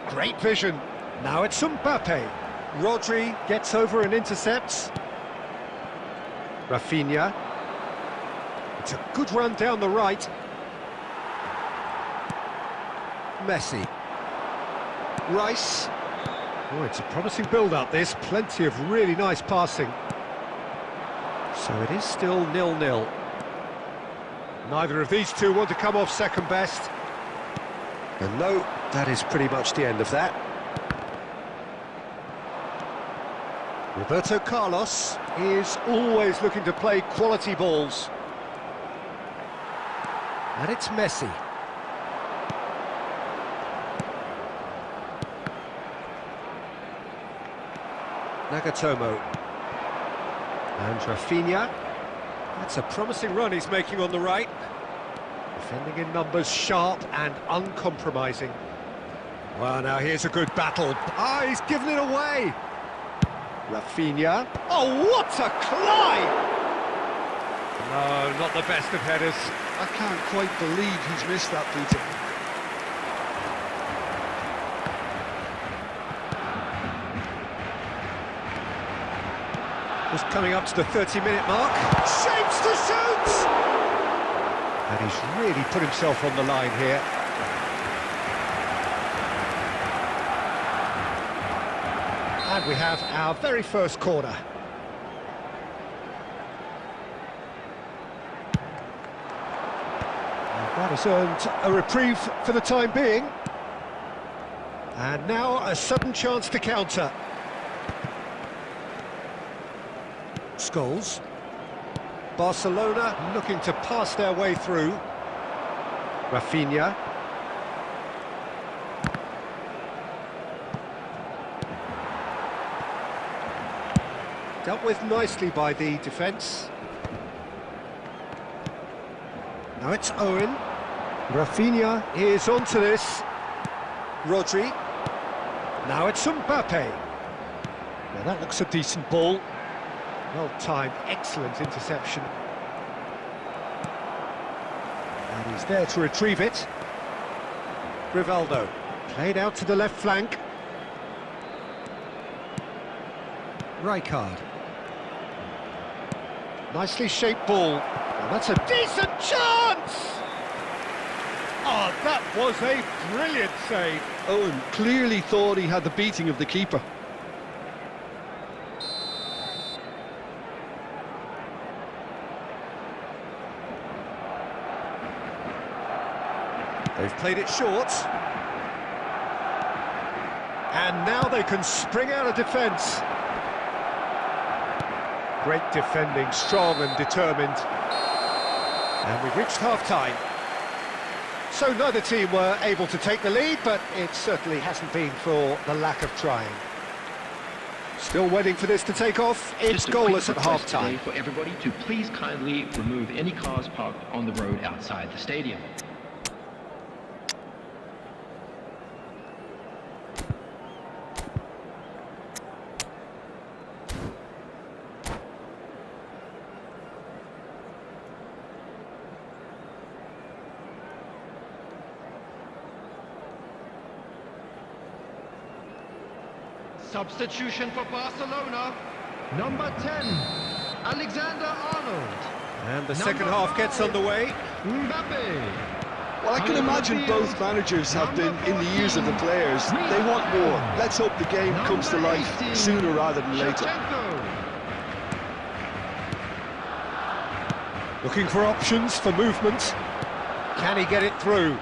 Great vision. Now it's Mbappe. Rodri gets over and intercepts. Rafinha. It's a good run down the right. Messi. Rice. Oh, it's a promising build-up, this. Plenty of really nice passing. So it is still 0-0. Neither of these two want to come off second best. And no, that is pretty much the end of that. Roberto Carlos is always looking to play quality balls. And it's Messi. Nagatomo. And Rafinha. That's a promising run he's making on the right. Defending in numbers, sharp and uncompromising. Well, now here's a good battle. Ah, he's given it away. Rafinha. Oh, what a climb! No, not the best of headers. I can't quite believe he's missed that, Peter. Just coming up to the 30-minute mark. Shapes to shoot! And he's really put himself on the line here. And we have our very first corner. And that has earned a reprieve for the time being. And now a sudden chance to counter. Scholes. Barcelona looking to pass their way through. Rafinha. Dealt with nicely by the defence. Now it's Owen. Rafinha is onto this. Rodri. Now it's Mbappe. Now that looks a decent ball. Well-timed, excellent interception. And he's there to retrieve it. Rivaldo, played out to the left flank. Rijkaard. Nicely shaped ball. Well, that's a decent chance! Oh, that was a brilliant save. Owen clearly thought he had the beating of the keeper. They've played it short. And now they can spring out of defence. Great defending, strong and determined. And we've reached half-time. So neither team were able to take the lead, but it certainly hasn't been for the lack of trying. Still waiting for this to take off. It's goalless at half-time. For everybody to please kindly remove any cars parked on the road outside the stadium. Substitution for Barcelona. Number 10, Alexander-Arnold. And the second half gets underway. Mbappe. Well, I can imagine both managers have been in the ears of the players. They want more. Let's hope the game comes to life sooner rather than later. Looking for options for movement. Can he get it through?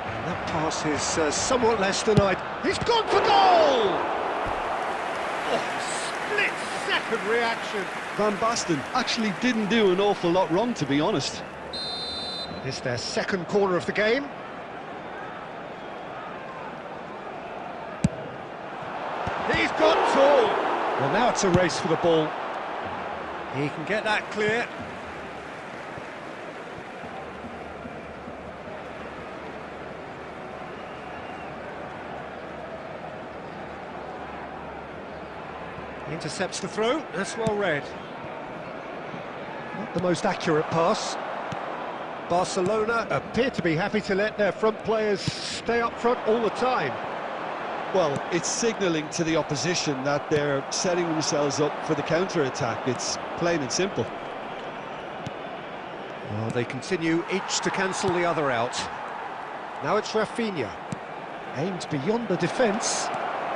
And that pass is somewhat less than He's gone for goal! Oh, split-second reaction. Van Basten actually didn't do an awful lot wrong, to be honest. It's their second corner of the game. He's got tall. Well, now it's a race for the ball. He can get that clear. Intercepts the throw, that's well read. Not the most accurate pass. Barcelona appear to be happy to let their front players stay up front all the time. Well, it's signalling to the opposition that they're setting themselves up for the counter-attack. It's plain and simple. Well, they continue each to cancel the other out. Now it's Rafinha. Aimed beyond the defence.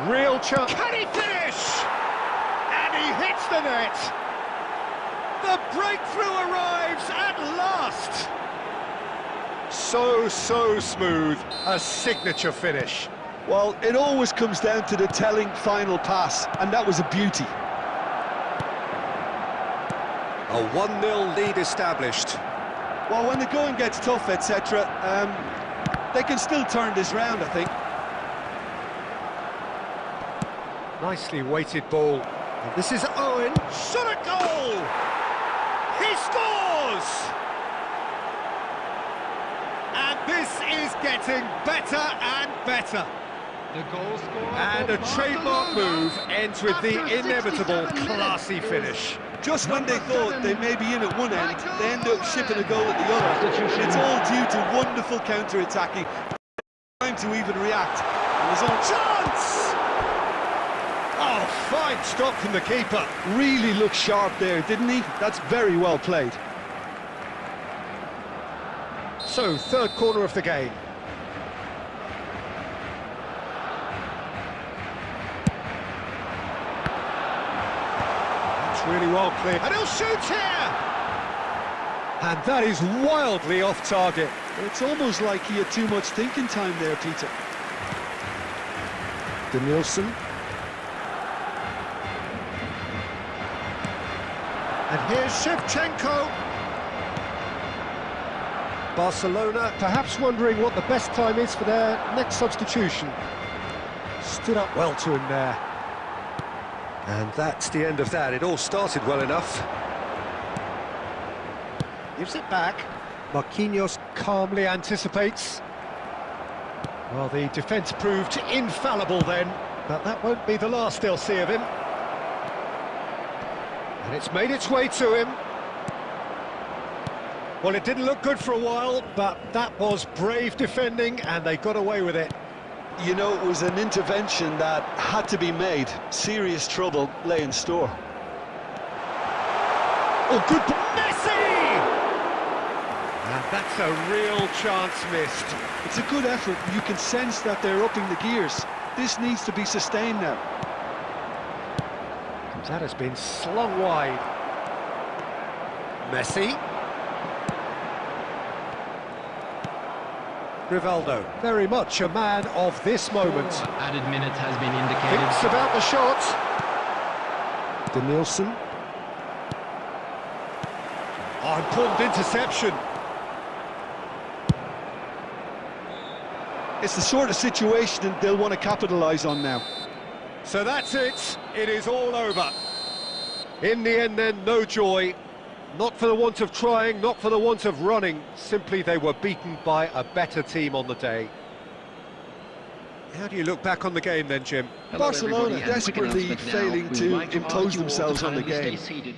Real chance. Can he finish? And he hits the net. The breakthrough arrives at last. So smooth. A signature finish. Well, it always comes down to the telling final pass, and that was a beauty. A 1-0 lead established. Well, when the going gets tough, etc., they can still turn this round, I think. Nicely weighted ball. And this is Owen. Shot at goal! He scores! And this is getting better and better. The goal scorer And for a trademark Barcelona move ends with the after inevitable 67 classy minutes. finish. Just when they thought they may be in at one end, they end up shipping a goal at the other. It's all due to wonderful counter-attacking. Time to even react. And there's a chance! Oh, fine stop from the keeper. Really looked sharp there, didn't he? That's very well played. So, third corner of the game. That's really well cleared. And he'll shoot here! And that is wildly off target. It's almost like he had too much thinking time there, Peter. Danielson. And here's Shevchenko. Barcelona perhaps wondering what the best time is for their next substitution. Stood up well to him there. And that's the end of that. It all started well enough. Gives it back. Marquinhos calmly anticipates. Well, the defence proved infallible then, but that won't be the last they'll see of him. And it's made its way to him. Well, it didn't look good for a while, but that was brave defending, and they got away with it. You know, it was an intervention that had to be made. Serious trouble lay in store. Oh, good... Messi! And that's a real chance missed. It's a good effort. You can sense that they're upping the gears. This needs to be sustained now. That has been slung wide. Messi. Rivaldo, very much a man of this moment. Added minute has been indicated. Thinks about the shot. Danielson. Oh, important interception. It's the sort of situation they'll want to capitalise on now. So that's it. It is all over. In the end then, no joy. Not for the want of trying, not for the want of running. Simply they were beaten by a better team on the day. How do you look back on the game then, Jim? Hello, Barcelona everybody, and quick desperately announcement now. failing We would to like to impose ask you all themselves to on the kindly game. stay seated.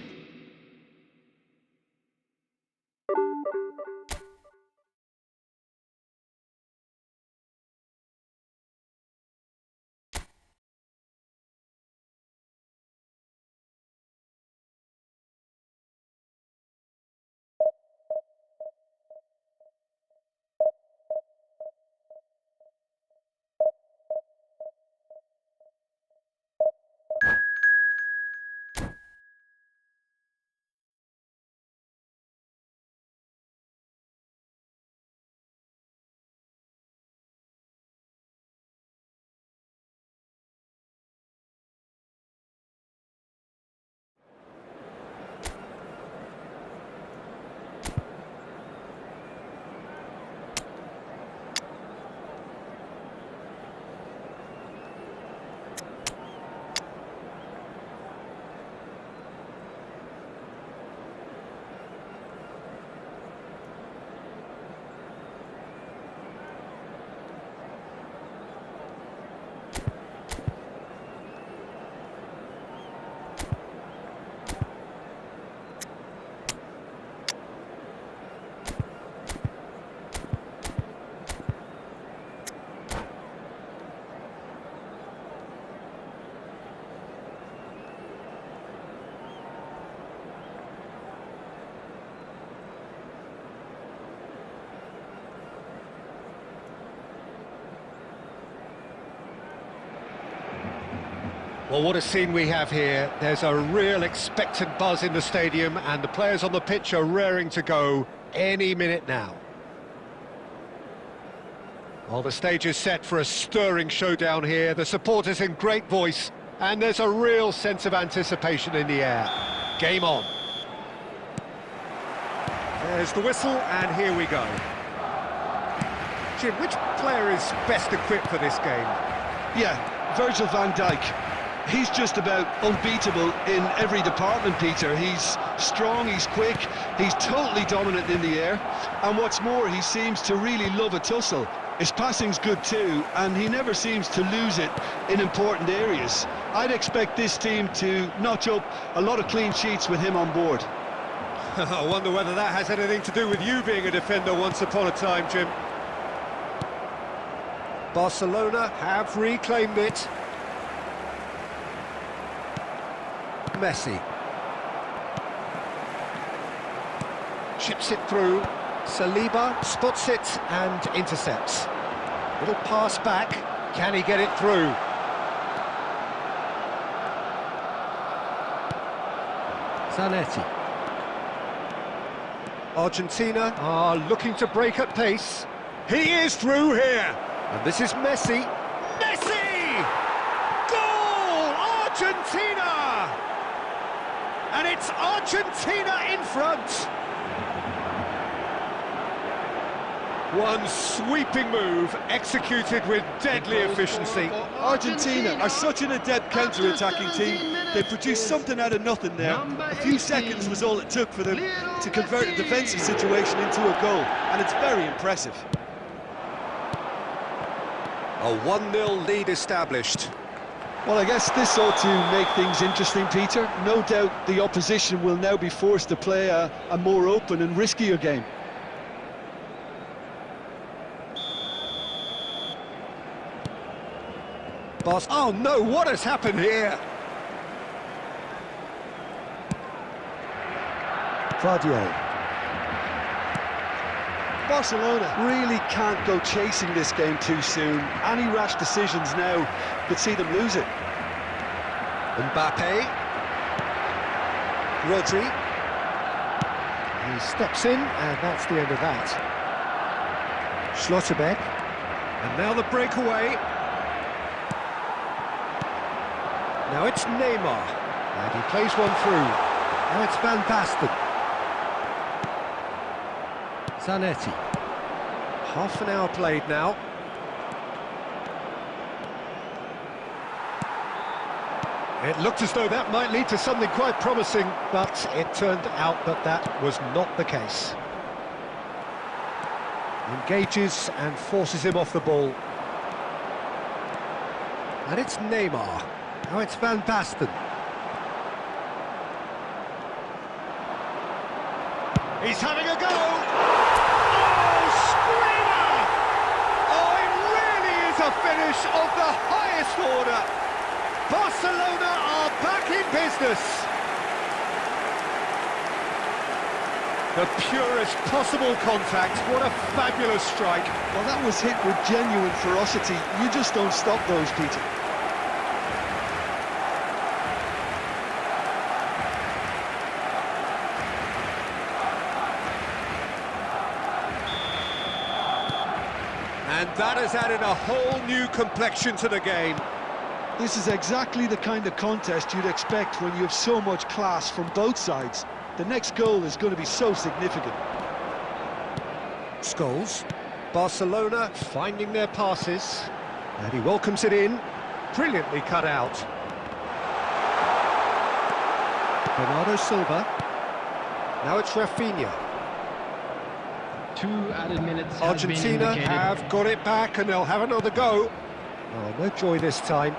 Well, what a scene we have here. There's a real expectant buzz in the stadium, and the players on the pitch are raring to go any minute now. Well, the stage is set for a stirring showdown here. The supporters in great voice, and there's a real sense of anticipation in the air. Game on. There's the whistle, and here we go. Jim, which player is best equipped for this game? Yeah, Virgil van Dijk. He's just about unbeatable in every department, Peter. He's strong, he's quick, he's totally dominant in the air, and what's more, he seems to really love a tussle. His passing's good too, and he never seems to lose it in important areas. I'd expect this team to notch up a lot of clean sheets with him on board. I wonder whether that has anything to do with you being a defender once upon a time, Jim. Barcelona have reclaimed it. Messi. Chips it through. Saliba spots it and intercepts. Little pass back. Can he get it through? Zanetti. Argentina are looking to break at pace. He is through here. And this is Messi. Messi! Goal! Argentina! And it's Argentina in front. One sweeping move, executed with deadly efficiency. Argentina are such an adept counter-attacking team. They produced something out of nothing there. A few seconds was all it took for them to convert a defensive situation into a goal, and it's very impressive. A 1-0 lead established. Well, I guess this ought to make things interesting, Peter. No doubt the opposition will now be forced to play a more open and riskier game. Oh no, what has happened here? Vardier. Barcelona really can't go chasing this game too soon. Any rash decisions now could see them lose it. Mbappe. Rodri. He steps in, and that's the end of that. Schlotterbeck. And now the breakaway. Now it's Neymar, and he plays one through. Now it's Van Basten. Zanetti. Half an hour played now. It looked as though that might lead to something quite promising, but it turned out that that was not the case. Engages and forces him off the ball. And it's Neymar. Now it's Van Basten. He's having a go! Oh, screamer! Oh, it really is a finish of the highest order. Barcelona are back in business. The purest possible contact. What a fabulous strike. Well, that was hit with genuine ferocity. You just don't stop those, Peter. And that has added a whole new complexion to the game. This is exactly the kind of contest you'd expect when you have so much class from both sides. The next goal is going to be so significant. Scholes. Barcelona finding their passes. And he welcomes it in. Brilliantly cut out. Bernardo Silva. Now it's Rafinha. 2 added minutes. Argentina have got it back, and they'll have another go. Oh, no joy this time.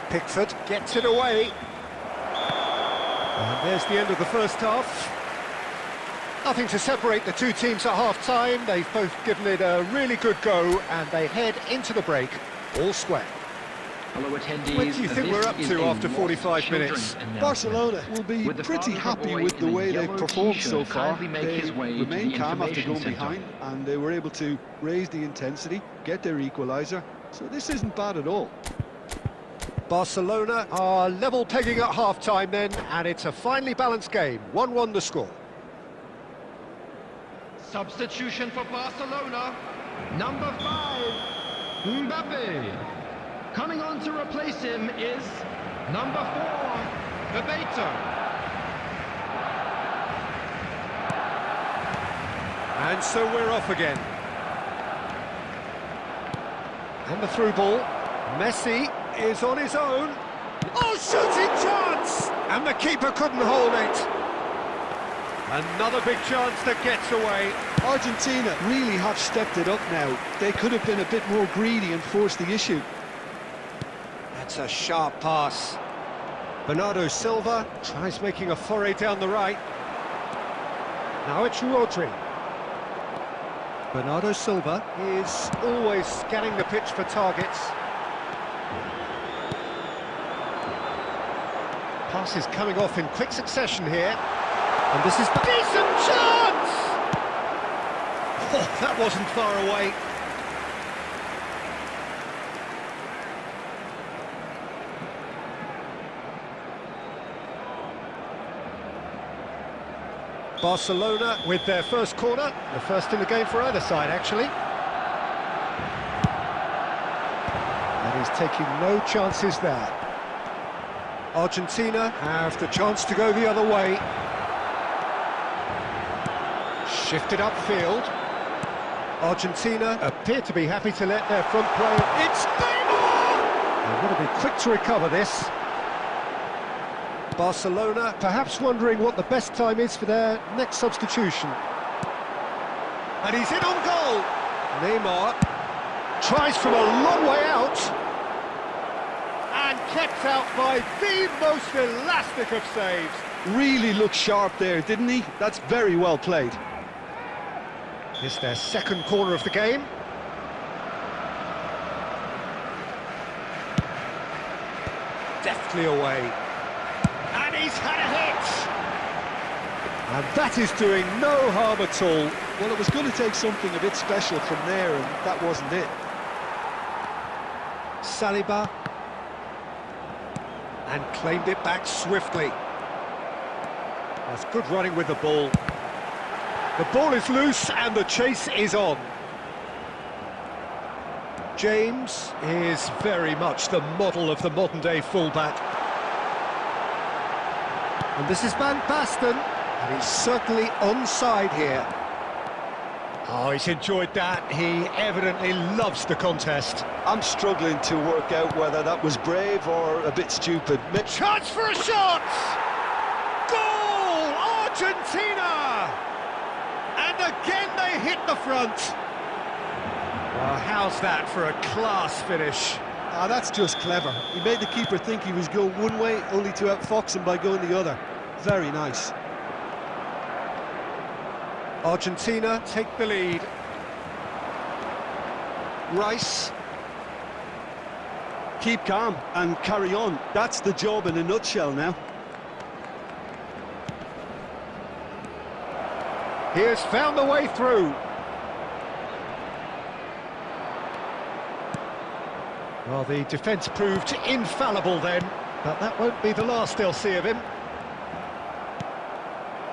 Pickford gets it away. And there's the end of the first half. Nothing to separate the two teams at half-time. They've both given it a really good go, and they head into the break all square. Hello, attendees. What do you think we're up to after 45 minutes? Barcelona will be pretty happy with the way they've performed so far. They remain calm after going behind, and they were able to raise the intensity, get their equaliser. So this isn't bad at all. Barcelona are level pegging at half-time then, and it's a finely balanced game. 1-1 the score. Substitution for Barcelona. Number 5, Mbappe. Coming on to replace him is number 4, Bebeto. And so we're off again. And the through ball. Messi is on his own. Oh, shooting chance! And the keeper couldn't hold it. Another big chance that gets away. Argentina really have stepped it up now. They could have been a bit more greedy and forced the issue. That's a sharp pass. Bernardo Silva tries making a foray down the right. Now it's Rodri. Bernardo Silva is always scanning the pitch for targets. Passes coming off in quick succession here. And this is... Decent chance! Oh, that wasn't far away. Barcelona with their first corner, the first in the game for either side, actually. And he's taking no chances there. Argentina have the chance to go the other way. Shifted upfield. Argentina appear to be happy to let their front player... It's Neymar! They're going to be quick to recover this. Barcelona perhaps wondering what the best time is for their next substitution. And he's in on goal. Neymar tries from a long way out. And kept out by the most elastic of saves. Really looked sharp there, didn't he? That's very well played. It's their second corner of the game. Deftly away. And he's had a hit! And that is doing no harm at all. Well, it was going to take something a bit special from there, and that wasn't it. Saliba. And claimed it back swiftly. That's good running with the ball. The ball is loose and the chase is on. James is very much the model of the modern-day fullback. And this is Van Basten, and he's certainly onside here. Oh, he's enjoyed that. He evidently loves the contest. I'm struggling to work out whether that was brave or a bit stupid. Chance for a shot! Goal! Argentina! And again they hit the front. Well, how's that for a class finish? Ah, that's just clever. He made the keeper think he was going one way, only to outfox him by going the other. Very nice. Argentina take the lead. Rice. Keep calm and carry on. That's the job in a nutshell now. He has found the way through. Well, the defence proved infallible then, but that won't be the last they'll see of him.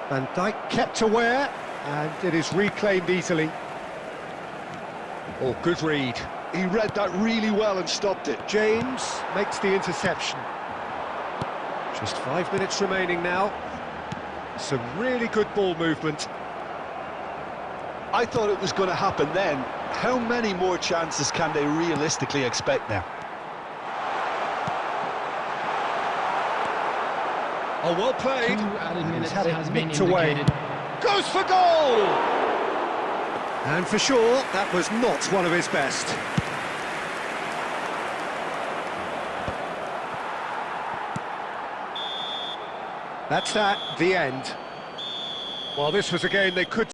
Van Dijk kept aware, and it is reclaimed easily. Oh, good read. He read that really well and stopped it. James makes the interception. Just 5 minutes remaining now. Some really good ball movement. I thought it was going to happen then. How many more chances can they realistically expect now? Oh, well played. 2 added minutes He's had it has been nicked away. indicated. Goes for goal! And for sure, that was not one of his best. That's that, the end. Well, this was a game they could